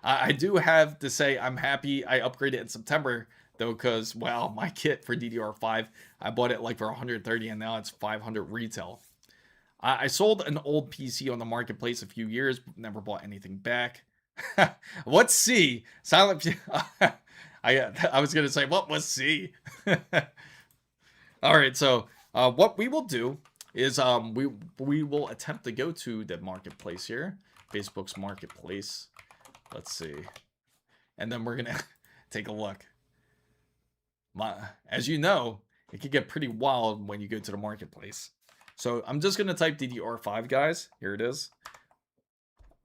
I do have to say I'm happy I upgraded in September though, because wow, my kit for DDR5, I bought it like for 130 and now it's 500 retail. I sold an old PC on the marketplace a few years, but never bought anything back. What's C? Silent. I was gonna say what was C. All right, so what we will do is we will attempt to go to the marketplace here, Facebook's marketplace. Let's see, and then we're gonna take a look. As you know, it can get pretty wild when you go to the marketplace. So I'm just gonna type DDR5, guys. Here it is.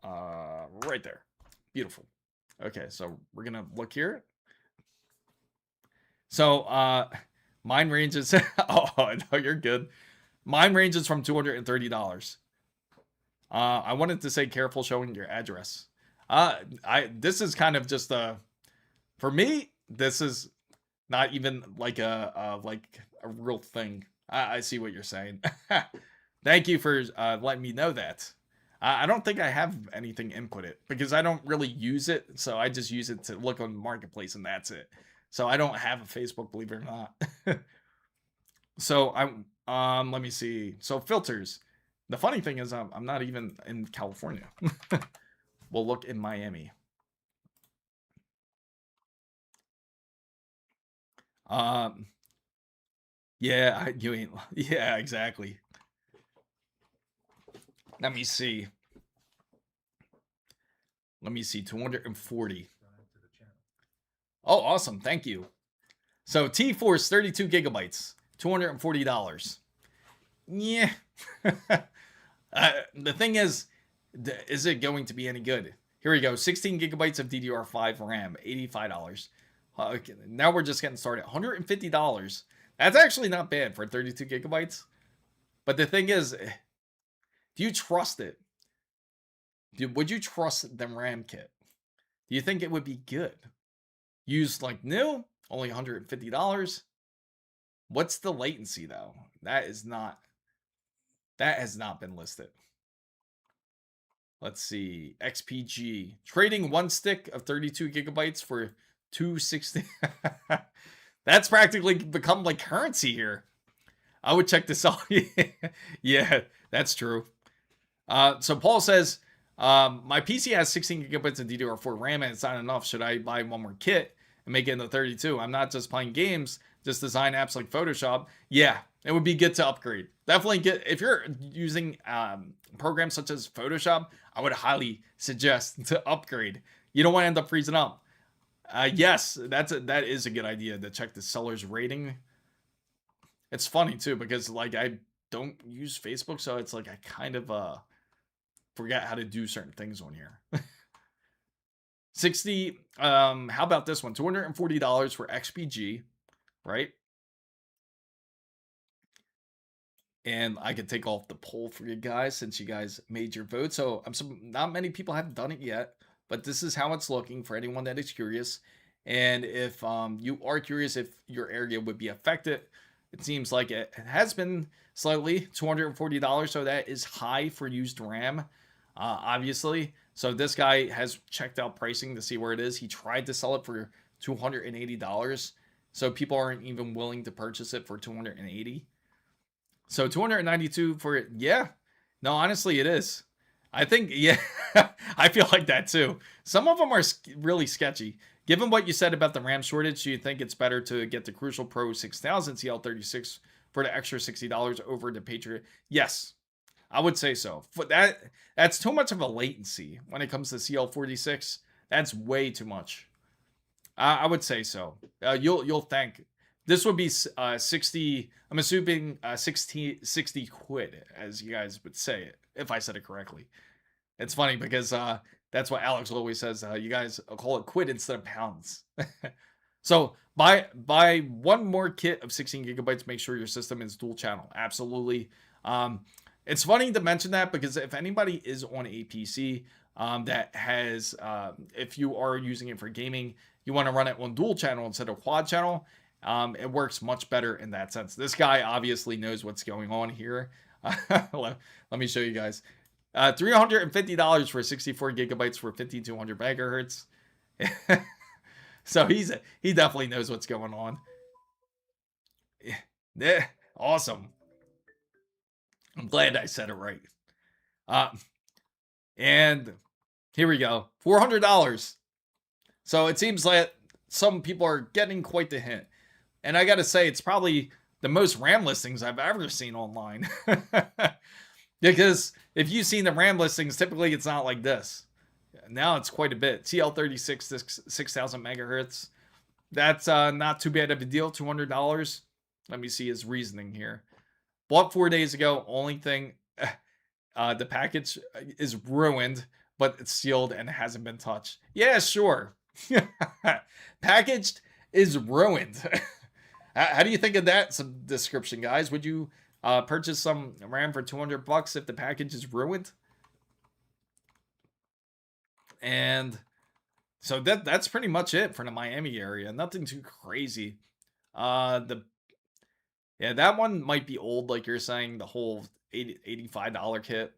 Right there. Beautiful. Okay, so we're gonna look here. So mine ranges. Oh no, you're good. Mine ranges from $230. I wanted to say careful showing your address. This is kind of just for me, this is not even like a real thing. I see what you're saying. Thank you for letting me know that. I don't think I have anything inputted because I don't really use it. So I just use it to look on the marketplace and that's it. So I don't have a Facebook, believe it or not. So let me see. So filters. The funny thing is I'm not even in California. We'll look in Miami. Yeah, you ain't. Yeah, exactly. Let me see. 240. Oh, awesome. Thank you. So T-Force 32 gigabytes, $240. Yeah. The thing is it going to be any good? Here we go. 16 gigabytes of DDR5 RAM, $85. Okay, now we're just getting started. $150. That's actually not bad for 32 gigabytes. But the thing is, do you trust it? Would you trust the RAM kit? Do you think it would be good? Used like new, only $150. What's the latency though? That has not been listed. Let's see. XPG. Trading one stick of 32 gigabytes for 260. That's practically become like currency here. I would check this out. Yeah, that's true. So Paul says, my PC has 16 gigabytes of DDR4 RAM and it's not enough. Should I buy one more kit and make it into 32? I'm not just playing games, just design apps like Photoshop. Yeah, it would be good to upgrade. Definitely get, if you're using programs such as Photoshop, I would highly suggest to upgrade. You don't want to end up freezing up. Yes, that is a good idea to check the seller's rating. It's funny too because like I don't use Facebook, so it's like I kind of forget how to do certain things on here. 60. How about this one? $240 for XPG, right? And I can take off the poll for you guys since you guys made your vote. So not many people have done it yet, but this is how it's looking for anyone that is curious. And if you are curious if your area would be affected, it seems like it has been slightly $240. So that is high for used RAM, obviously. So this guy has checked out pricing to see where it is. He tried to sell it for $280. So people aren't even willing to purchase it for $280. So 292 for it. Yeah. No, honestly, it is. I think, yeah, I feel like that too. Some of them are really sketchy. Given what you said about the RAM shortage, do you think it's better to get the Crucial Pro 6000 CL36 for the extra $60 over the Patriot? Yes, I would say so. But that's too much of a latency when it comes to CL46. That's way too much. I would say so. You'll thank. This would be 60, I'm assuming 60 quid, as you guys would say it, if I said it correctly. It's funny because that's what Alex always says. You guys call it quid instead of pounds. So buy one more kit of 16 gigabytes. Make sure your system is dual channel. Absolutely. It's funny to mention that because if anybody is on a PC that has, if you are using it for gaming, you want to run it on dual channel instead of quad channel. It works much better in that sense. This guy obviously knows what's going on here. Let me show you guys. $350 for 64 gigabytes for 5200 megahertz. So he definitely knows what's going on. Yeah, awesome. I'm glad I said it right. And here we go, $400. So it seems like some people are getting quite the hint. And I gotta say, it's probably the most RAM listings I've ever seen online. Because if you've seen the RAM listings, typically it's not like this. Now it's quite a bit. TL36, 6000 megahertz. That's not too bad of a deal, $200. Let me see his reasoning here. Bought 4 days ago. Only thing, the package is ruined, but it's sealed and hasn't been touched. Yeah, sure. Packaged is ruined. How do you think of that some description, guys? Would you purchase some RAM for $200 if the package is ruined? And so that's pretty much it for the Miami area. Nothing too crazy. Yeah, that one might be old, like you're saying, the whole $85 kit.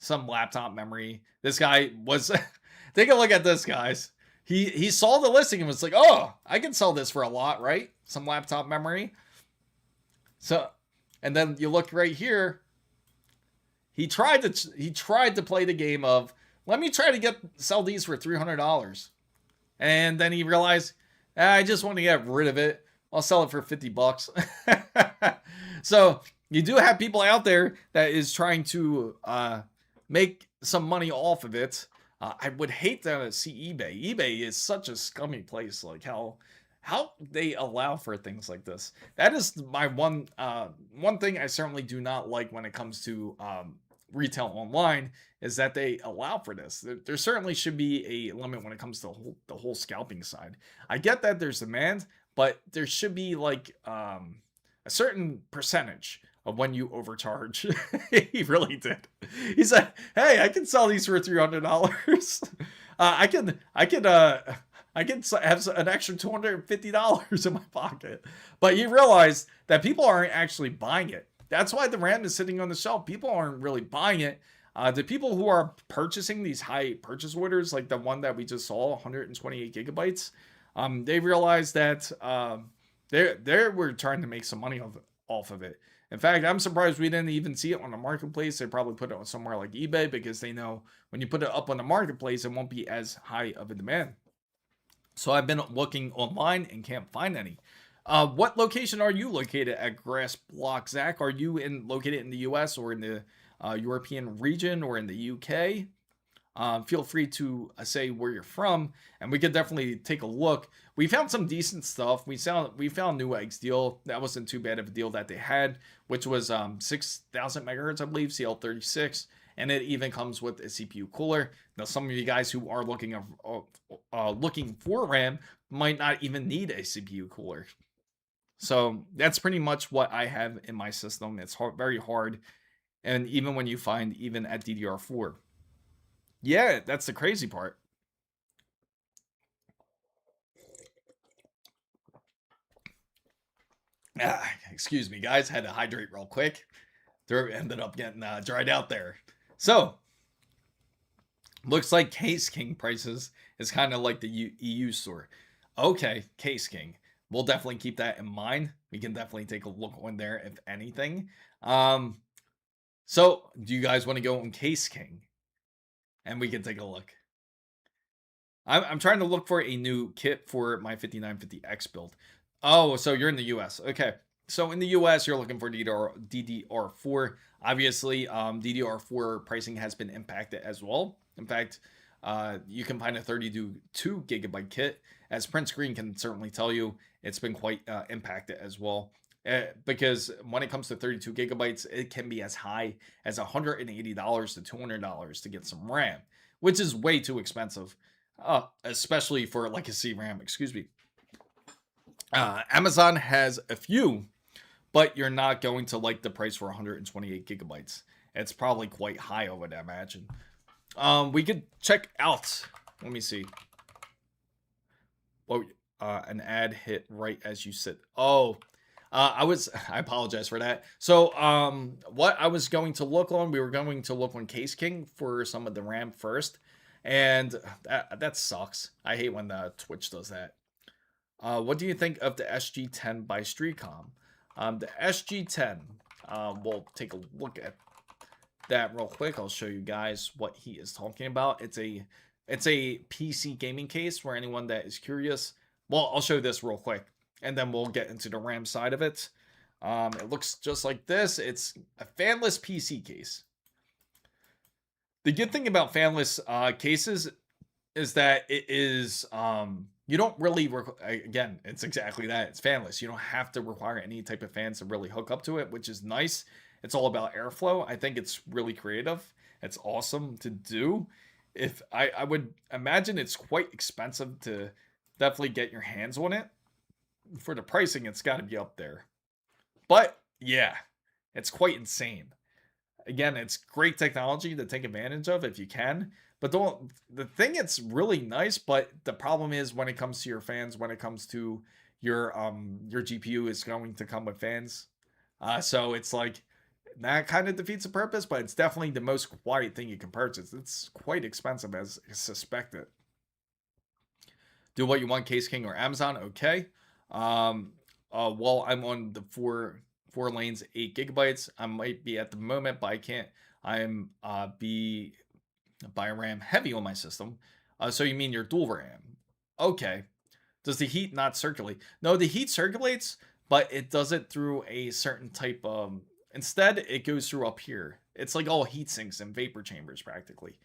Some laptop memory. This guy was take a look at this, guys. He saw the listing and was like, oh, I can sell this for a lot, right? Some laptop memory. So, and then you look right here. He tried to play the game of, let me try to sell these for $300. And then he realized, I just want to get rid of it. I'll sell it for $50. So you do have people out there that is trying to make some money off of it. I would hate to see eBay. eBay is such a scummy place. Like how they allow for things like this. That is my one thing I certainly do not like when it comes to retail online, is that they allow for this. There certainly should be a limit when it comes to the whole scalping side. I get that there's demand, but there should be like a certain percentage of when you overcharge. He really did. He said, "Hey, I can sell these for $300. I can have an extra $250 in my pocket." But you realize that people aren't actually buying it. That's why the RAM is sitting on the shelf. People aren't really buying it. The people who are purchasing these high purchase orders, like the one that we just saw, 128 gigabytes, they realized that they were trying to make some money off of it. In fact, I'm surprised we didn't even see it on the marketplace. They probably put it on somewhere like eBay because they know when you put it up on the marketplace, it won't be as high of a demand. So I've been looking online and can't find any. What location are you located at, Grass Block Zach? Are you located in the US or in the European region or in the UK? Feel free to say where you're from, and we could definitely take a look. We found some decent stuff. We found Newegg's deal. That wasn't too bad of a deal that they had, which was 6,000 megahertz, I believe, CL36, and it even comes with a CPU cooler. Now, some of you guys who are looking for RAM might not even need a CPU cooler. So that's pretty much what I have in my system. It's very hard, and even when you find even at DDR4. Yeah, that's the crazy part. Excuse me, guys. Had to hydrate real quick. Throat ended up getting dried out there. So, looks like Case King prices is kind of like the EU store. Okay, Case King. We'll definitely keep that in mind. We can definitely take a look on there, if anything. So, do you guys want to go on Case King? And we can take a look. I'm trying to look for a new kit for my 5950X build. Oh, so you're in the US. Okay. So in the US, you're looking for DDR4. Obviously, DDR4 pricing has been impacted as well. In fact, you can find a 32 gigabyte kit. As Prince Green can certainly tell you, it's been quite impacted as well. Because when it comes to 32 gigabytes, it can be as high as $180 to $200 to get some RAM, which is way too expensive, especially for legacy RAM. Excuse me. Amazon has a few, but you're not going to like the price for 128 gigabytes. It's probably quite high, I would imagine. We could check out. Let me see. Oh, an ad hit right as you said. Oh, I apologize for that. So, what I was going to look on, we were going to look on Case King for some of the RAM first, and that sucks. I hate when Twitch does that. What do you think of the SG10 by Streetcom? The SG10, we'll take a look at that real quick. I'll show you guys what he is talking about. It's a PC gaming case for anyone that is curious. Well, I'll show this real quick, and then we'll get into the RAM side of it. It looks just like this. It's a fanless PC case. The good thing about fanless cases is that it is you don't really again, it's exactly that. It's fanless. You don't have to require any type of fans to really hook up to it, which is nice. It's all about airflow. I think it's really creative. It's awesome to do. If I would imagine it's quite expensive to definitely get your hands on it. For the pricing, it's got to be up there. But yeah, it's quite insane. Again, it's great technology to take advantage of if you can. But the thing, it's really nice, but the problem is when it comes to your fans, when it comes to your GPU is going to come with fans. So it's like that kind of defeats the purpose, but it's definitely the most quiet thing you can purchase. It's quite expensive as suspected. Do what you want, Case King or Amazon, okay. Well, I'm on the four lanes, 8 gigabytes. I might be at the moment, but I can't. I'm be by RAM heavy on my system. So you mean your dual RAM? Okay. Does the heat not circulate? No, the heat circulates, but it does it through a certain type of. Instead, it goes through up here. It's like all heat sinks and vapor chambers practically.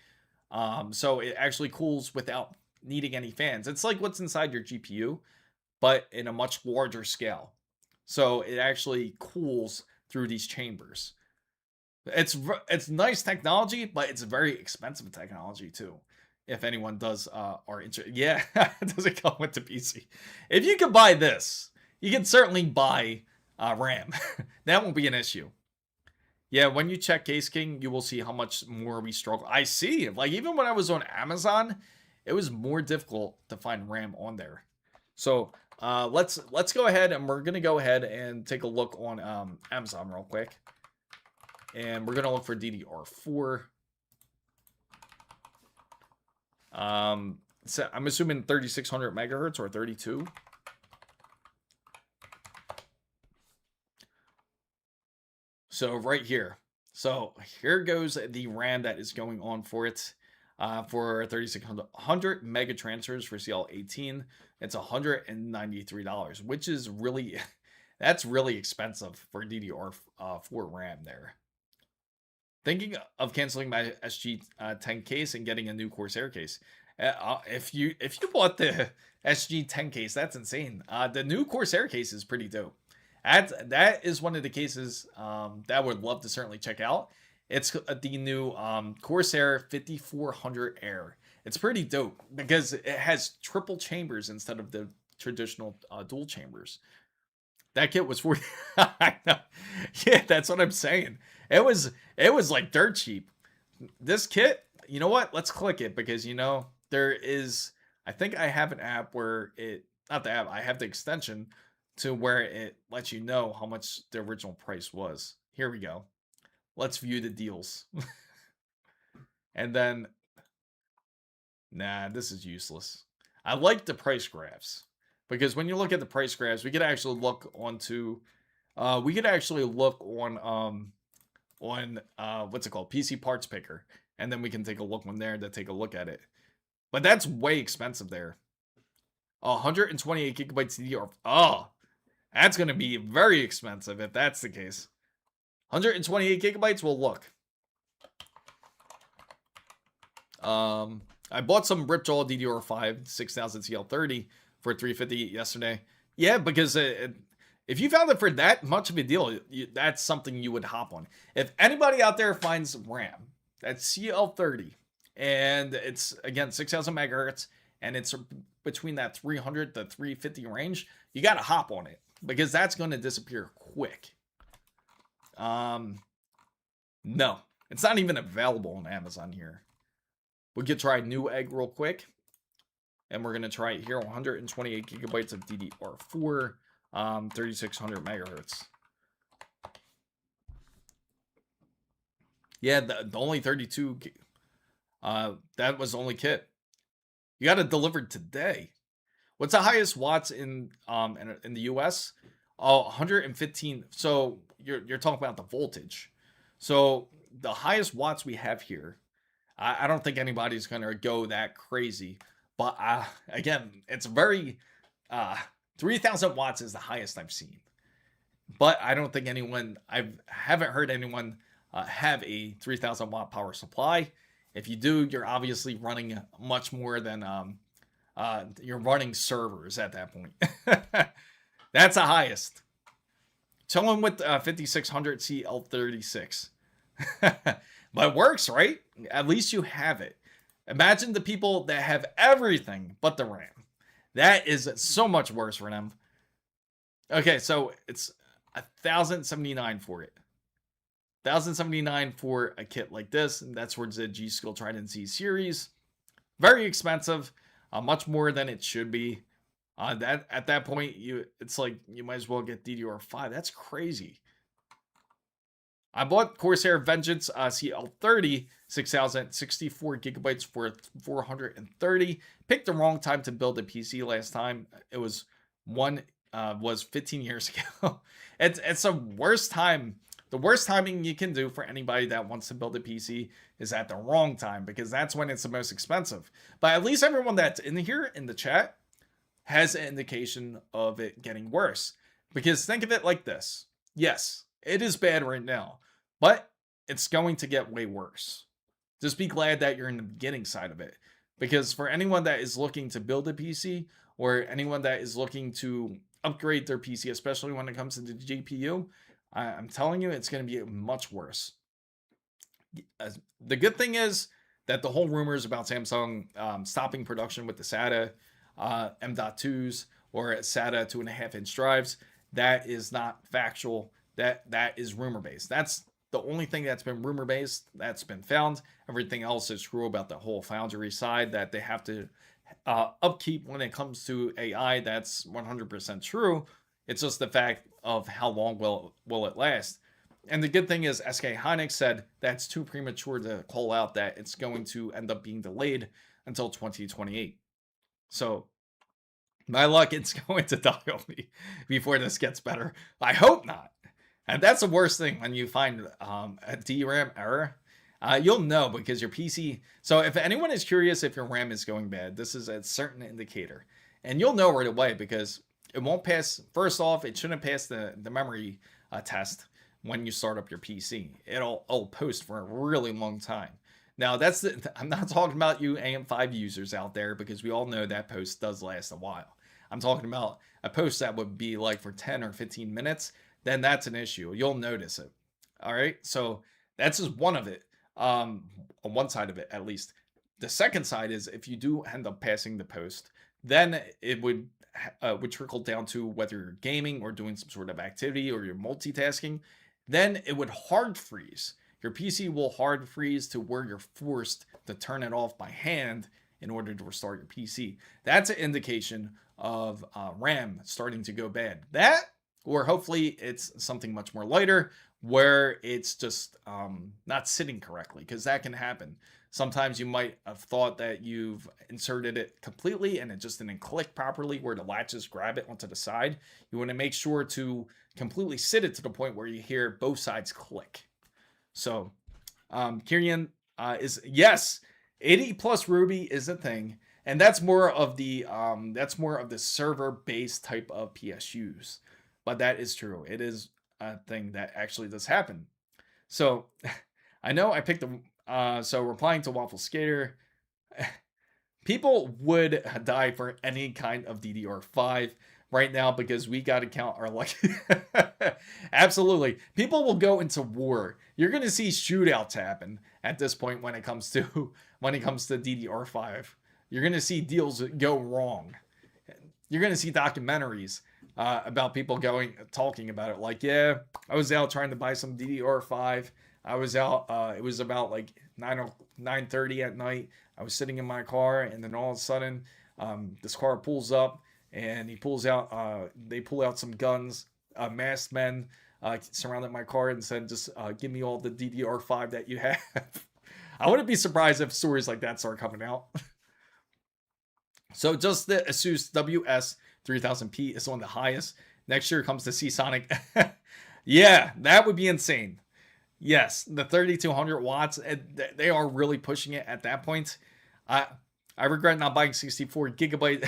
So it actually cools without needing any fans. It's like what's inside your GPU, but in a much larger scale. So it actually cools through these chambers. It's nice technology, but it's very expensive technology too. If anyone does are interested, yeah, it doesn't come with the PC. If you could buy this, you can certainly buy RAM. That won't be an issue. Yeah, when you check Case King, you will see how much more we struggle. I see. Like even when I was on Amazon, it was more difficult to find RAM on there. So let's go ahead, and we're gonna go ahead and take a look on Amazon real quick. And we're going to look for DDR4. So I'm assuming 3600 megahertz or 32. So right here. So here goes the RAM that is going on for it. For 3600 mega transfers for CL18. It's $193, which is really, that's really expensive for DDR4 RAM there. Thinking of canceling my SG10 case and getting a new Corsair case. If you bought the SG10 case, that's insane. The new Corsair case is pretty dope. That is one of the cases that I would love to certainly check out. It's the new Corsair 5400 Air. It's pretty dope because it has triple chambers instead of the traditional dual chambers. That kit was 40. Yeah, that's what I'm saying. It was like dirt cheap. This kit, you know what? Let's click it because there is. I think I have an app where not the app. I have the extension to where it lets you know how much the original price was. Here we go. Let's view the deals. And then, nah, this is useless. I like the price graphs. Because when you look at the price graphs, we could actually look onto, on what's it called, PC Parts Picker, and then we can take a look on there to take a look at it. But that's way expensive there. 128 gigabytes DDR. Oh, that's gonna be very expensive if that's the case. 128 gigabytes. We'll look. I bought some Ripjaw DDR5 6000 CL30. For $350 yesterday. Yeah, because if you found it for that much of a deal, that's something you would hop on. If anybody out there finds RAM, that's CL30, and it's, again, 6000 megahertz, and it's between that 300 to 350 range, you got to hop on it because that's going to disappear quick. No, it's not even available on Amazon here. We could try Newegg real quick. And we're going to try it here, 128 gigabytes of DDR4, 3600 megahertz. Yeah, the only 32, that was the only kit. You got it delivered today. What's the highest watts in the US? Oh, 115. So you're talking about the voltage. So the highest watts we have here, I don't think anybody's going to go that crazy. But again, it's very 3,000 watts is the highest I've seen. But I don't think I haven't heard anyone have a 3,000 watt power supply. If you do, you're obviously running much more than you're running servers at that point. That's the highest. Chilling with 5600 CL36. But it works, right? At least you have it. Imagine the people that have everything but the RAM. That is so much worse for them. Okay, so it's 1,079 for it. 1,079 for a kit like this, and that's towards the G-Skill Trident Z series. Very expensive, much more than it should be. That at that point, it's like you might as well get DDR5. That's crazy. I bought Corsair Vengeance CL30 6064 gigabytes for 430. Picked the wrong time to build a PC last time. It was 15 years ago. It's the worst time. The worst timing you can do for anybody that wants to build a PC is at the wrong time, because that's when it's the most expensive. But at least everyone that's in here in the chat has an indication of it getting worse. Because think of it like this. Yes, it is bad right now, but it's going to get way worse. Just be glad that you're in the beginning side of it. Because for anyone that is looking to build a PC, or anyone that is looking to upgrade their PC, especially when it comes to the GPU, I'm telling you, it's going to be much worse. The good thing is that the whole rumors about Samsung stopping production with the SATA M.2s or SATA 2.5-inch drives, that is not factual. That is rumor based. That's the only thing that's been rumor based that's been found. Everything else is true about the whole foundry side that they have to upkeep when it comes to AI. That's 100% true. It's just the fact of how long will it last. And the good thing is SK Hynix said that's too premature to call out that it's going to end up being delayed until 2028. So my luck, it's going to die on me before this gets better. I hope not. And that's the worst thing when you find a DRAM error. You'll know because your PC... So if anyone is curious if your RAM is going bad, this is a certain indicator. And you'll know right away because it won't pass... First off, it shouldn't pass the memory test when you start up your PC. It'll post for a really long time. Now, I'm not talking about you AM5 users out there, because we all know that post does last a while. I'm talking about a post that would be like for 10 or 15 minutes. Then that's an issue. You'll notice it. All right. So that's just one of it. On one side of it, at least. The second side is if you do end up passing the post, then it would trickle down to whether you're gaming or doing some sort of activity or you're multitasking. Then it would hard freeze. Your PC will hard freeze to where you're forced to turn it off by hand in order to restart your PC. That's an indication of RAM starting to go bad. That, or hopefully it's something much more lighter where it's just not sitting correctly, because that can happen. Sometimes you might have thought that you've inserted it completely and it just didn't click properly where the latches grab it onto the side. You want to make sure to completely sit it to the point where you hear both sides click. So Kirian is, yes, 80 plus Ruby is a thing, and that's more of the server based type of PSUs. But that is true. It is a thing that actually does happen. So I know I picked the so replying to Waffle Skater, people would die for any kind of DDR5 right now because we got to count our luck. Absolutely. People will go into war. You're going to see shootouts happen at this point when it comes to DDR5. you're going to see deals go wrong. You're going to see documentaries about people talking about it. Like, yeah, I was out trying to buy some DDR5. I was out, it was about like 9:30 at night. I was sitting in my car, and then all of a sudden, this car pulls up, and they pull out some guns, masked men surrounded my car and said, just give me all the DDR5 that you have. I wouldn't be surprised if stories like that start coming out. So just the ASUS WS3000P is on the highest. Next year comes the Seasonic. Yeah, that would be insane. Yes, the 3200 watts, they are really pushing it at that point. I regret not buying 64 gigabyte.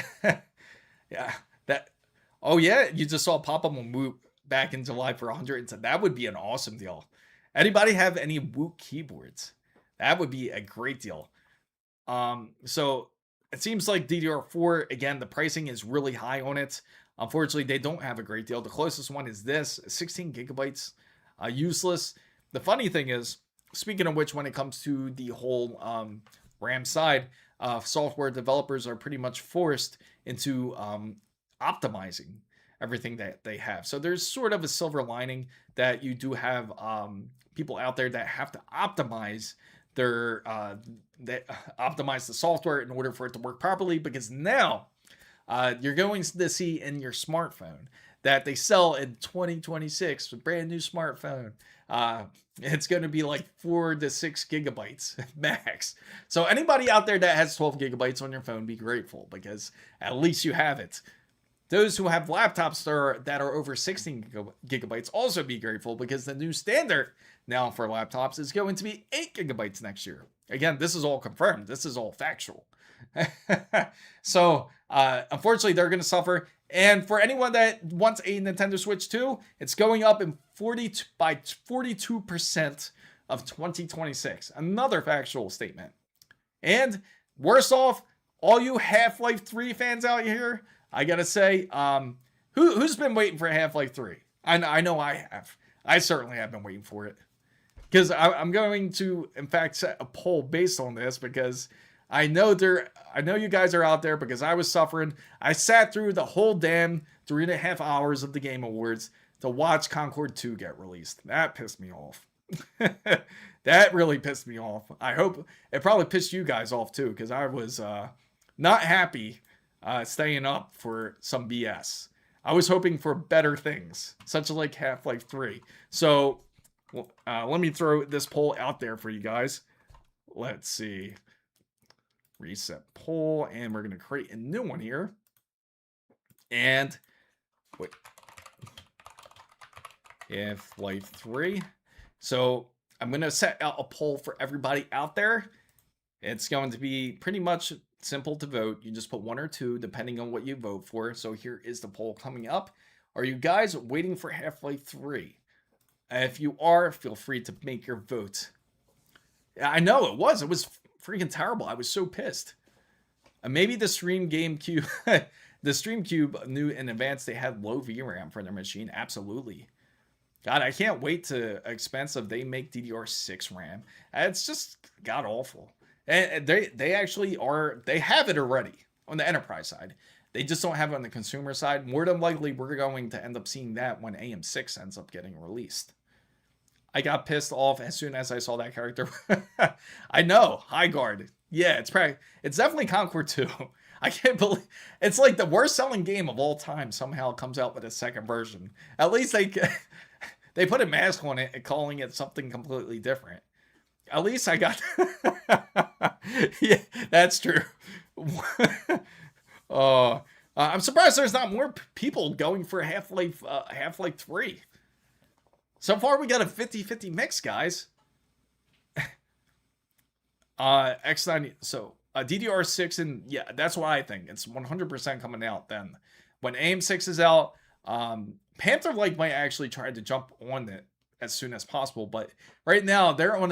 Yeah, oh yeah, you just saw pop up on Woot back in July for 100. So that would be an awesome deal. Anybody have any Woot keyboards? That would be a great deal. So it seems like DDR4, again, the pricing is really high on it. Unfortunately, they don't have a great deal. The closest one is this, 16 gigabytes, useless. The funny thing is, speaking of which, when it comes to the whole RAM side, software developers are pretty much forced into optimizing everything that they have. So there's sort of a silver lining that you do have people out there that have to optimize optimize the software in order for it to work properly, because now you're going to see in your smartphone that they sell in 2026, a brand new smartphone. It's going to be like 4 to 6 gigabytes max. So anybody out there that has 12 gigabytes on your phone, be grateful, because at least you have it. Those who have laptops that are over 16 gigabytes also be grateful, because the new standard now for laptops is going to be 8 gigabytes next year. Again, this is all confirmed. This is all factual. So, unfortunately, they're going to suffer. And for anyone that wants a Nintendo Switch 2, it's going up by 42% of 2026. Another factual statement. And worse off, all you Half-Life 3 fans out here, I gotta say, who's been waiting for Half-Life 3? I know I have. I certainly have been waiting for it. Because I'm going to, in fact, set a poll based on this, because I know you guys are out there, because I was suffering. I sat through the whole damn 3.5 hours of the Game Awards to watch Concord 2 get released. That pissed me off. That really pissed me off. I hope it probably pissed you guys off too, because I was not happy staying up for some BS. I was hoping for better things, such as like Half-Life 3. So let me throw this poll out there for you guys. Let's see. Reset poll, and we're going to create a new one here. And wait. Half-Life 3. So I'm going to set out a poll for everybody out there. It's going to be pretty much simple to vote. You just put 1 or 2 depending on what you vote for. So here is the poll coming up. Are you guys waiting for Half-Life 3? If you are, feel free to make your vote. I know it was freaking terrible. I was so pissed. Maybe the GameCube, the StreamCube knew in advance they had low VRAM for their machine. Absolutely. God, I can't wait to expensive they make DDR6 RAM. It's just god awful. And they actually they have it already on the enterprise side. They just don't have it on the consumer side. More than likely, we're going to end up seeing that when AM6 ends up getting released. I got pissed off as soon as I saw that character. I know, High Guard. Yeah, it's definitely Concord 2. I can't believe it's like the worst selling game of all time somehow comes out with a second version. At least they put a mask on it and calling it something completely different. At least I got yeah, that's true. I'm surprised there's not more people going for Half-Life 3. So far we got a 50-50 mix, guys. X90, so DDR6, and yeah, that's what I think. It's 100% coming out then. When AM6 is out, Panther Lake might actually try to jump on it as soon as possible, but right now they're on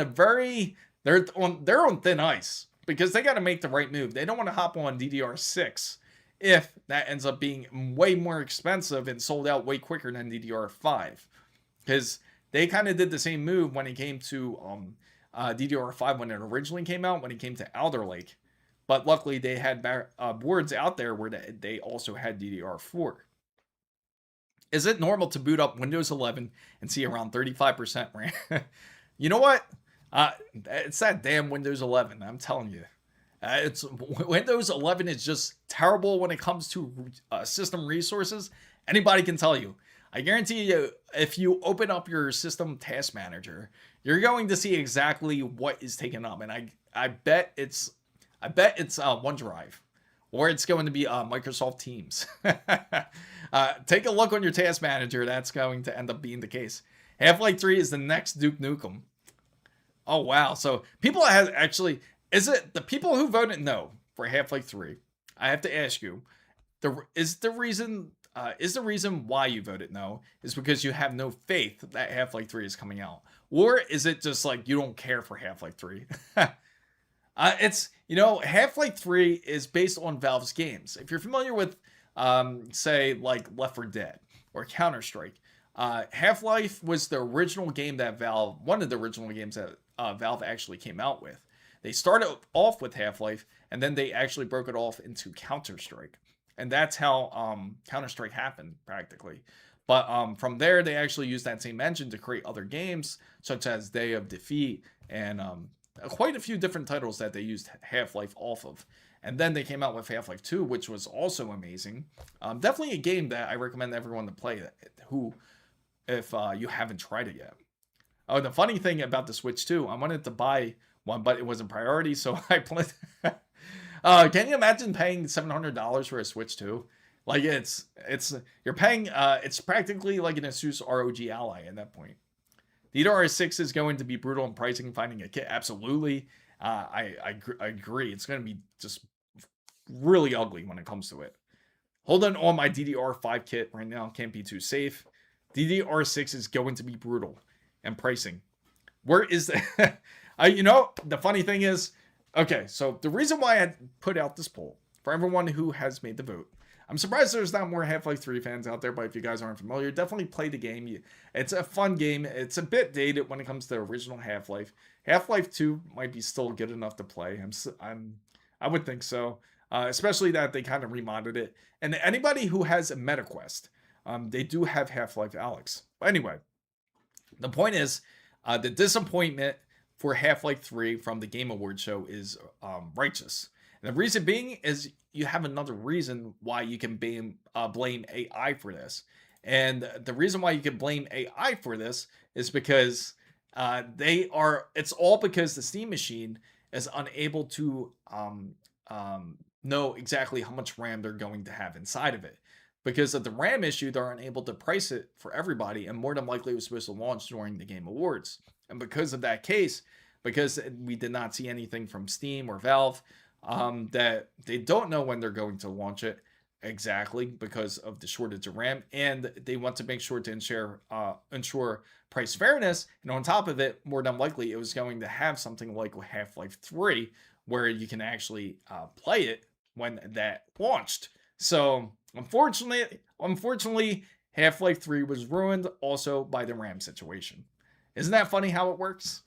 they're on thin ice, because they got to make the right move. They don't want to hop on DDR6 if that ends up being way more expensive and sold out way quicker than DDR5, because they kind of did the same move when it came to DDR5 when it originally came out, when it came to Alder Lake. But luckily, they had boards out there where they also had DDR4. Is it normal to boot up Windows 11 and see around 35% RAM? You know what? It's that damn Windows 11. I'm telling you. It's Windows 11 is just terrible when it comes to system resources. Anybody can tell you. I guarantee you, if you open up your system task manager, you're going to see exactly what is taken up, and I bet it's OneDrive, or it's going to be Microsoft Teams. Take a look on your task manager. That's going to end up being the case. Half-Life 3 is the next Duke Nukem. Oh wow! So people have actually. Is it the people who voted no for Half-Life 3? I have to ask you, the reason why you voted no is because you have no faith that Half-Life 3 is coming out? Or is it just like you don't care for Half-Life 3? It's, Half-Life 3 is based on Valve's games. If you're familiar with, say, like Left 4 Dead or Counter-Strike, Half-Life was the original game that one of the original games that Valve actually came out with. They started off with Half-Life, and then they actually broke it off into Counter-Strike. And that's how Counter-Strike happened, practically. But from there, they actually used that same engine to create other games, such as Day of Defeat, and quite a few different titles that they used Half-Life off of. And then they came out with Half-Life 2, which was also amazing. Definitely a game that I recommend everyone to play, if you haven't tried it yet. Oh, the funny thing about the Switch 2, I wanted to buy one, but it wasn't priority, so I played. Can you imagine paying $700 for a Switch 2? Like you're paying. It's practically like an ASUS ROG Ally at that point. The DDR6 is going to be brutal in pricing, finding a kit. Absolutely, I agree. It's going to be just really ugly when it comes to it. Holding on my DDR5 kit right now can't be too safe. DDR6 is going to be brutal and pricing. Where is the the funny thing is, okay, so the reason why I put out this poll for everyone who has made the vote, I'm surprised there's not more Half-Life 3 fans out there, but if you guys aren't familiar, definitely play the game. It's a fun game. It's a bit dated when it comes to the original Half-Life. Half-Life 2 might be still good enough to play. I would think so, especially that they kind of remodded it. And anybody who has a MetaQuest, they do have Half-Life Alyx. But anyway, the point is, the disappointment for Half-Life 3 from the Game Awards show is righteous. And the reason being is you have another reason why you can blame AI for this. And the reason why you can blame AI for this is because it's all because the Steam machine is unable to know exactly how much RAM they're going to have inside of it. Because of the RAM issue, they're unable to price it for everybody, and more than likely it was supposed to launch during the Game Awards. And because of that case, because we did not see anything from Steam or Valve, that they don't know when they're going to launch it exactly because of the shortage of RAM, and they want to make sure to ensure price fairness. And on top of it, more than likely, it was going to have something like Half-Life 3, where you can actually play it when that launched. So unfortunately, Half-Life 3 was ruined also by the RAM situation. Isn't that funny how it works?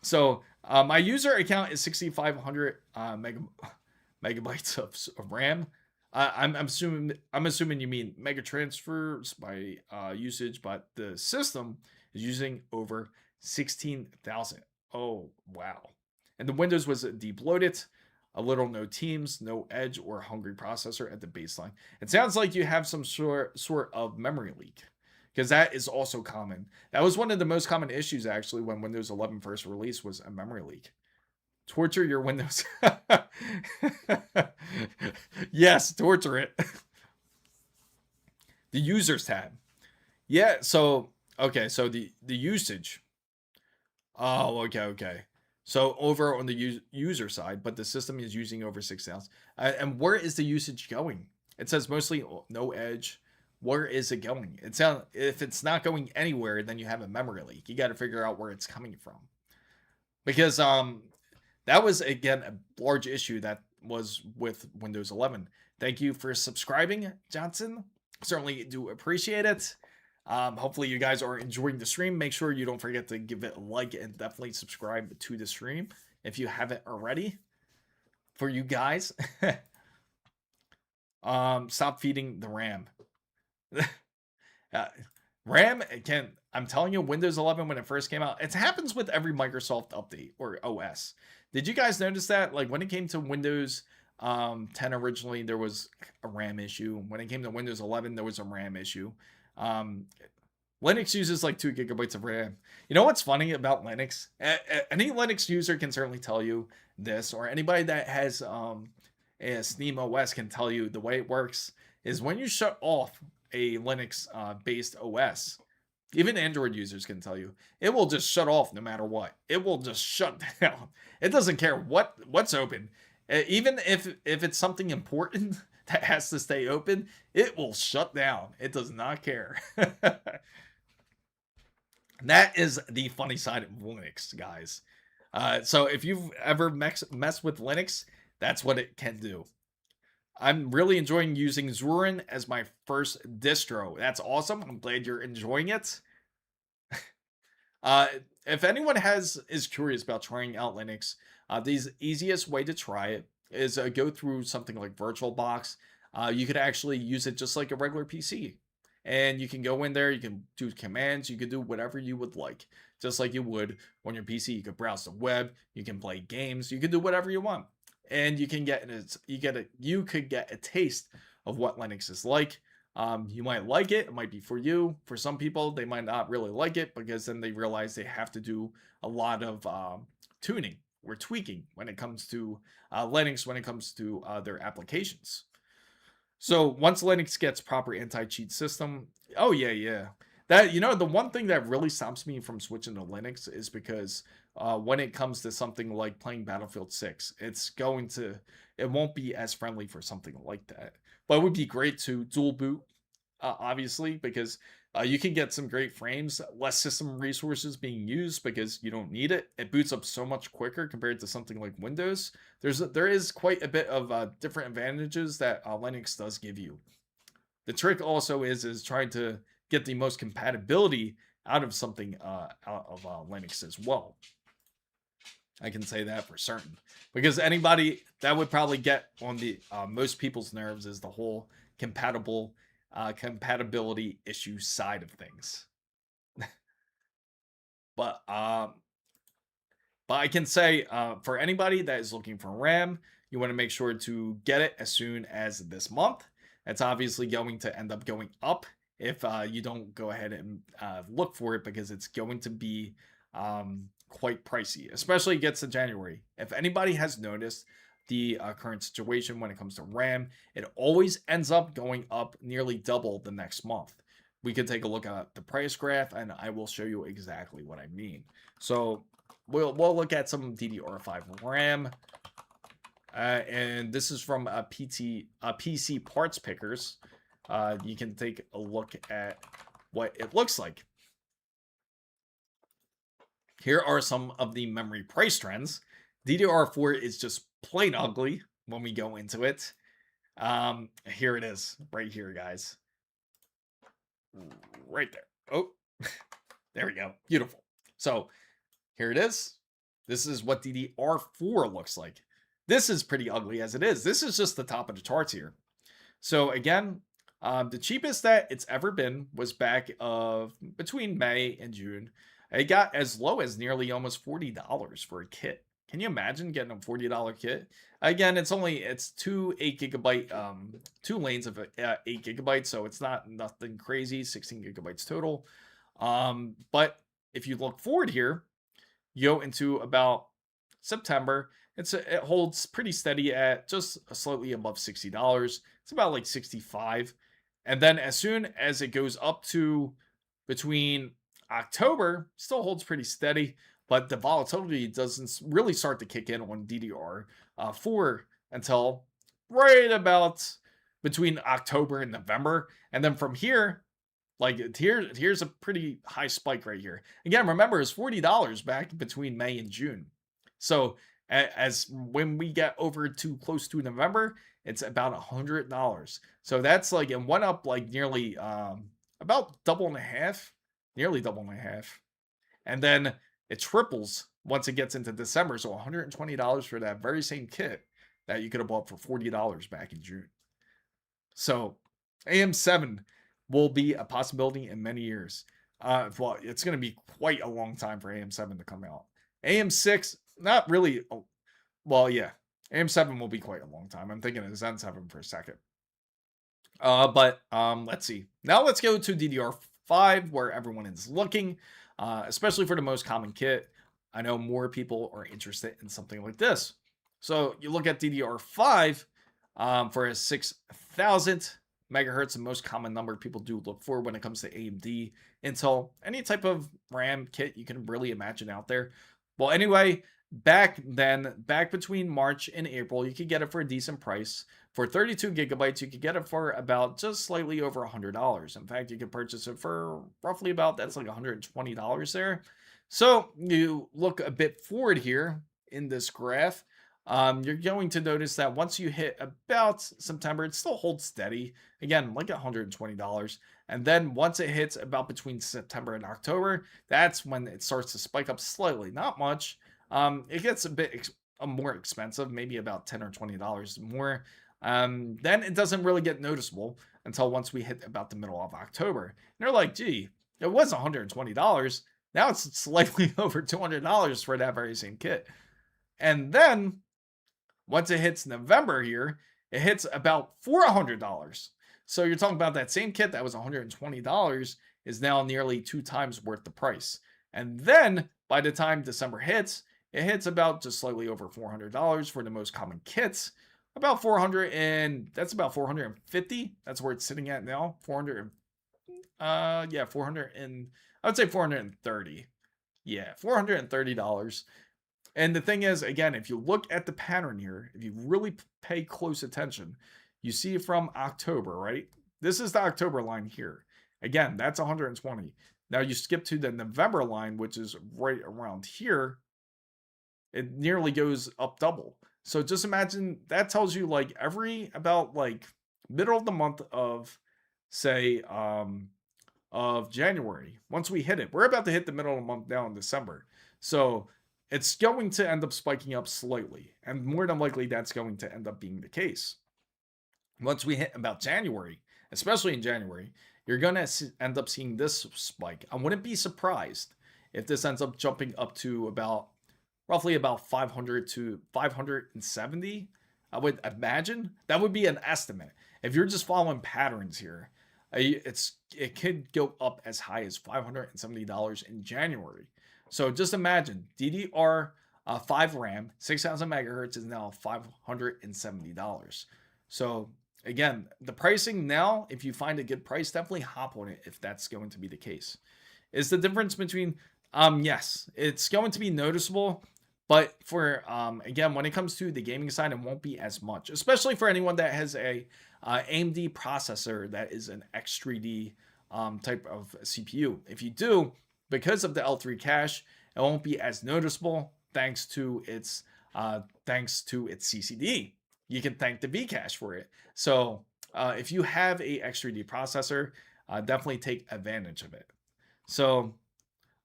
So my user account is 6,500 megabytes of RAM. I'm assuming you mean mega transfers by usage, but the system is using over 16,000. Oh wow! And the Windows was deep loaded. A little no Teams, no Edge or Hungry processor at the baseline. It sounds like you have some sort of memory leak, because that is also common. That was one of the most common issues actually when Windows 11 first released, was a memory leak. Torture your Windows. Yes, torture it. The users tab. Yeah, so okay, so the usage. Oh, okay. So over on the user side, but the system is using over 6,000. And where is the usage going? It says mostly no Edge. Where is it going? If it's not going anywhere, then you have a memory leak. You got to figure out where it's coming from. Because that was, again, a large issue that was with Windows 11. Thank you for subscribing, Johnson. Certainly do appreciate it. Hopefully you guys are enjoying the stream. Make sure you don't forget to give it a like and definitely subscribe to the stream if you haven't already. for you guys. Stop feeding the RAM. uh, RAM can, I'm telling you, Windows 11 when it first came out, it happens with every Microsoft update or OS. Did you guys notice that? Like when it came to Windows 10 originally, there was a RAM issue. When it came to Windows 11, there was a RAM issue. Um, Linux uses like 2 gigabytes of RAM. You know what's funny about Linux? Any Linux user can certainly tell you this, or anybody that has a Steam OS can tell you the way it works is when you shut off a Linux based OS, even Android users can tell you, it will just shut off no matter what. It will just shut down. It doesn't care what's open. Even if it's something important that has to stay open, it will shut down. It does not care. That is the funny side of Linux, guys. So if you've ever messed with Linux, that's what it can do. I'm really enjoying using Zorin as my first distro. That's awesome. I'm glad you're enjoying it. If anyone is curious about trying out Linux, the easiest way to try it is go through something like VirtualBox. You could actually use it just like a regular PC. And you can go in there, you can do commands, you can do whatever you would like, just like you would on your PC. You could browse the web, you can play games, you can do whatever you want. And you can you could get a taste of what Linux is like. You might like it might be for you. For some people, they might not really like it because then they realize they have to do a lot of tuning or tweaking when it comes to Linux, when it comes to their applications. So once Linux gets proper anti-cheat system, oh yeah. That, the one thing that really stops me from switching to Linux is because when it comes to something like playing Battlefield 6, it won't be as friendly for something like that. But it would be great to dual boot, obviously, because you can get some great frames, less system resources being used because you don't need it. It boots up so much quicker compared to something like Windows. There is quite a bit of different advantages that Linux does give you. The trick also is trying to get the most compatibility out of something out of Linux as well. I can say that for certain, because anybody that would probably get on the most people's nerves is the whole compatibility issue side of things. But I can say for anybody that is looking for RAM, you want to make sure to get it as soon as this month. It's obviously going to end up going up if you don't go ahead and look for it, because it's going to be quite pricey, especially gets to January. If anybody has noticed the current situation when it comes to RAM, it always ends up going up nearly double the next month. We can take a look at the price graph and I will show you exactly what I mean. So we'll look at some DDR5 RAM. And this is from PC Parts Pickers. You can take a look at what it looks like. Here are some of the memory price trends. DDR4 is just plain ugly when we go into it. Here it is, right here, guys. Right there. Oh, there we go. Beautiful. So here it is. This is what DDR4 looks like. This is pretty ugly as it is. This is just the top of the charts here. So again, the cheapest that it's ever been was back of between May and June. It got as low as nearly almost $40 for a kit. Can you imagine getting a $40 kit? Again, it's 2 8GB, 2 lanes of 8 gigabytes, so it's nothing crazy, 16 gigabytes total. But if you look forward here, you go into about September, it holds pretty steady at just slightly above $60. It's about like 65. And then as soon as it goes up to between October, still holds pretty steady, but the volatility doesn't really start to kick in on DDR4 until right about between October and November. And then from here, like here's a pretty high spike right here. Again, remember, it's $40 back between May and June. So as when we get over to close to November, it's about $100. So that's like, it went up like nearly about double and a half, nearly double and a half. And then it triples once it gets into December. So $120 for that very same kit that you could have bought for $40 back in June. So AM7 will be a possibility in many years. Well, it's going to be quite a long time for AM7 to come out. AM6, not really. Well, yeah, AM7 will be quite a long time. I'm thinking of Zen 7 for a second. But let's see. Now let's go to DDR5, where everyone is looking, especially for the most common kit. I know more people are interested in something like this. So you look at DDR5 for a 6,000 megahertz, the most common number people do look for when it comes to AMD, Intel, any type of RAM kit you can really imagine out there. Well, anyway, back between March and April, you could get it for a decent price. For 32 gigabytes, you could get it for about just slightly over $100. In fact, you could purchase it for roughly about, that's like $120 there. So you look a bit forward here in this graph. You're going to notice that once you hit about September, it still holds steady. Again, like $120. And then once it hits about between September and October, that's when it starts to spike up slightly. Not much. It gets a bit more expensive, maybe about $10 or $20 more. Then it doesn't really get noticeable until once we hit about the middle of October. And they're like, gee, it was $120. Now it's slightly over $200 for that very same kit. And then once it hits November here, it hits about $400. So you're talking about that same kit that was $120 is now nearly 2 times worth the price. And then by the time December hits, it hits about just slightly over $400 for the most common kits. About 400, and that's about 450. That's where it's sitting at now. 400, 400, and I would say 430. Yeah, $430. And the thing is, again, if you look at the pattern here, if you really pay close attention, you see from October, right? This is the October line here. Again, that's 120. Now you skip to the November line, which is right around here. It nearly goes up double. So just imagine that tells you like about like middle of the month of say of January. Once we hit it, we're about to hit the middle of the month now in December. So it's going to end up spiking up slightly, and more than likely that's going to end up being the case. Once we hit about January, especially in January, you're going to end up seeing this spike. I wouldn't be surprised if this ends up jumping up to roughly about 500 to 570. I would imagine that would be an estimate. If you're just following patterns here, it could go up as high as $570 in January. So just imagine DDR5 RAM, 6,000 megahertz is now $570. So again, the pricing now, if you find a good price, definitely hop on it if that's going to be the case. Is the difference between, yes, it's going to be noticeable, but for, again, when it comes to the gaming side, it won't be as much, especially for anyone that has a AMD processor that is an X3D type of CPU. If you do, because of the L3 cache, it won't be as noticeable thanks to its CCD. You can thank the V cache for it. So if you have a X3D processor, definitely take advantage of it. So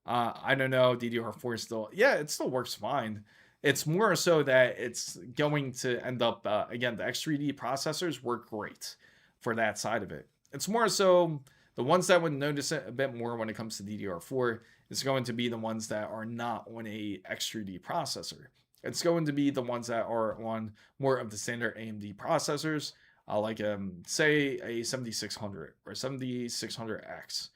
I don't know, DDR4 still, yeah, it still works fine. It's more so that it's going to end up, again, the X3D processors work great for that side of it. It's more so the ones that would notice it a bit more when it comes to DDR4 is going to be the ones that are not on a X3D processor. It's going to be the ones that are on more of the standard AMD processors, like say a 7600 or 7600X.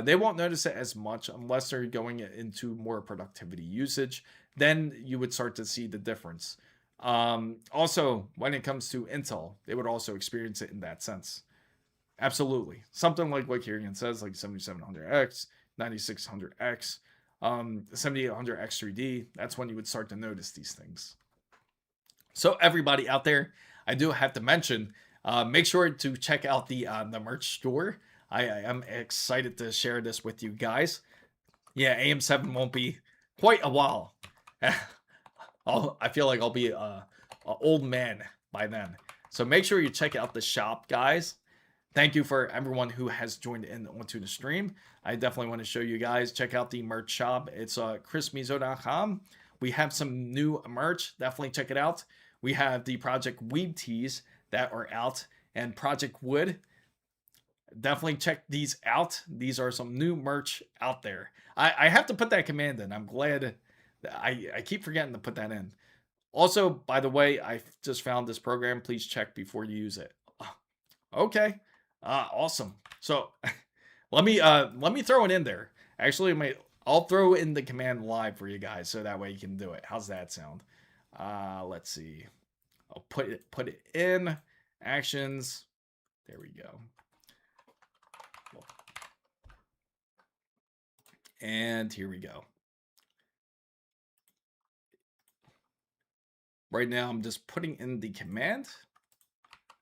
They won't notice it as much unless they're going into more productivity usage. Then you would start to see the difference. Also, when it comes to Intel, they would also experience it in that sense. Absolutely. Something like what Kieran says, like 7700X, 9600X, 7800X3D, that's when you would start to notice these things. So everybody out there, I do have to mention, make sure to check out the merch store. I am excited to share this with you guys. Yeah, AM7 won't be quite a while. I feel like I'll be an old man by then. So make sure you check out the shop, guys. Thank you for everyone who has joined in onto the stream. I definitely want to show you guys. Check out the merch shop. It's chrismizo.com. We have some new merch. Definitely check it out. we have the Project Weeb tees that are out, and Project Wood. Definitely check these out. These are some new merch out there. I have to put that command in. I'm glad. I keep forgetting to put that in. Also, by the way, I just found this program. Please check before you use it. Okay. Awesome. So let me throw it in there. Actually, I'll throw in the command live for you guys so that way you can do it. How's that sound? Let's see. I'll put it in actions. There we go. And here we go. Right now, I'm just putting in the command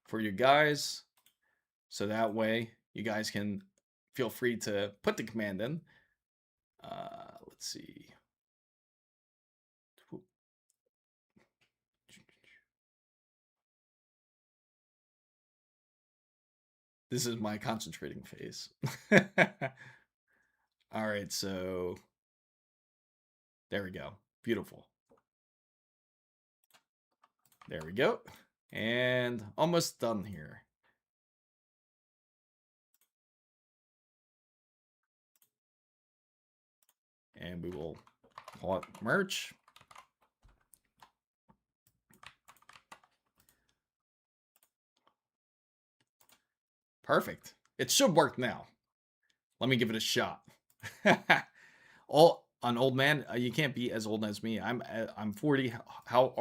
for you guys. So that way you guys can feel free to put the command in. Let's see. This is my concentrating phase. All right, so there we go. Beautiful. There we go. And almost done here. And we will call it merch. Perfect. It should work now. Let me give it a shot. An old man, you can't be as old as me. I'm 40. How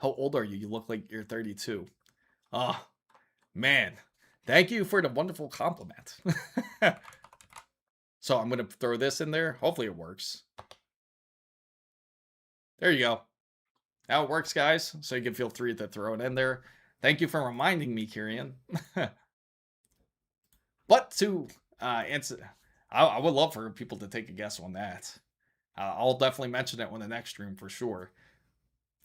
old are you? You look like you're 32. Oh, man. Thank you for the wonderful compliment. So I'm going to throw this in there. Hopefully it works. There you go. How it works, guys. So you can feel free to throw it in there. Thank you for reminding me, Kieran. But to answer, I would love for people to take a guess on that. I'll definitely mention it on the next stream for sure.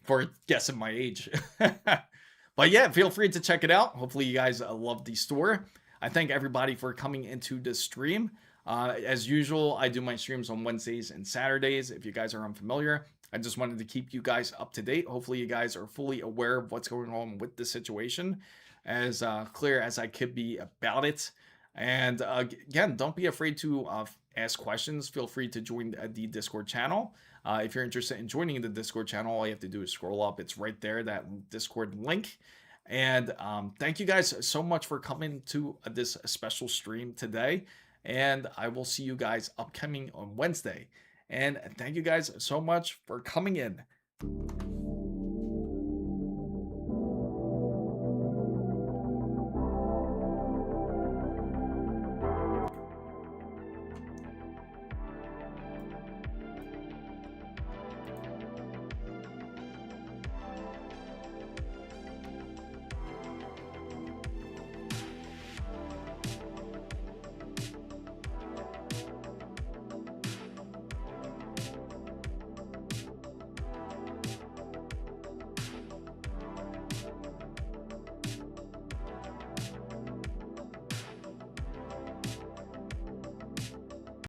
For guessing my age. But yeah, feel free to check it out. Hopefully you guys love the store. I thank everybody for coming into the stream. As usual, I do my streams on Wednesdays and Saturdays. If you guys are unfamiliar, I just wanted to keep you guys up to date. Hopefully you guys are fully aware of what's going on with the situation, as clear as I could be about it. And again, don't be afraid to ask questions. Feel free to join the Discord channel. If you're interested in joining the Discord channel, all you have to do is scroll up. It's right there, that Discord link. And thank you guys so much for coming to this special stream today. And I will see you guys upcoming on Wednesday. And thank you guys so much for coming in.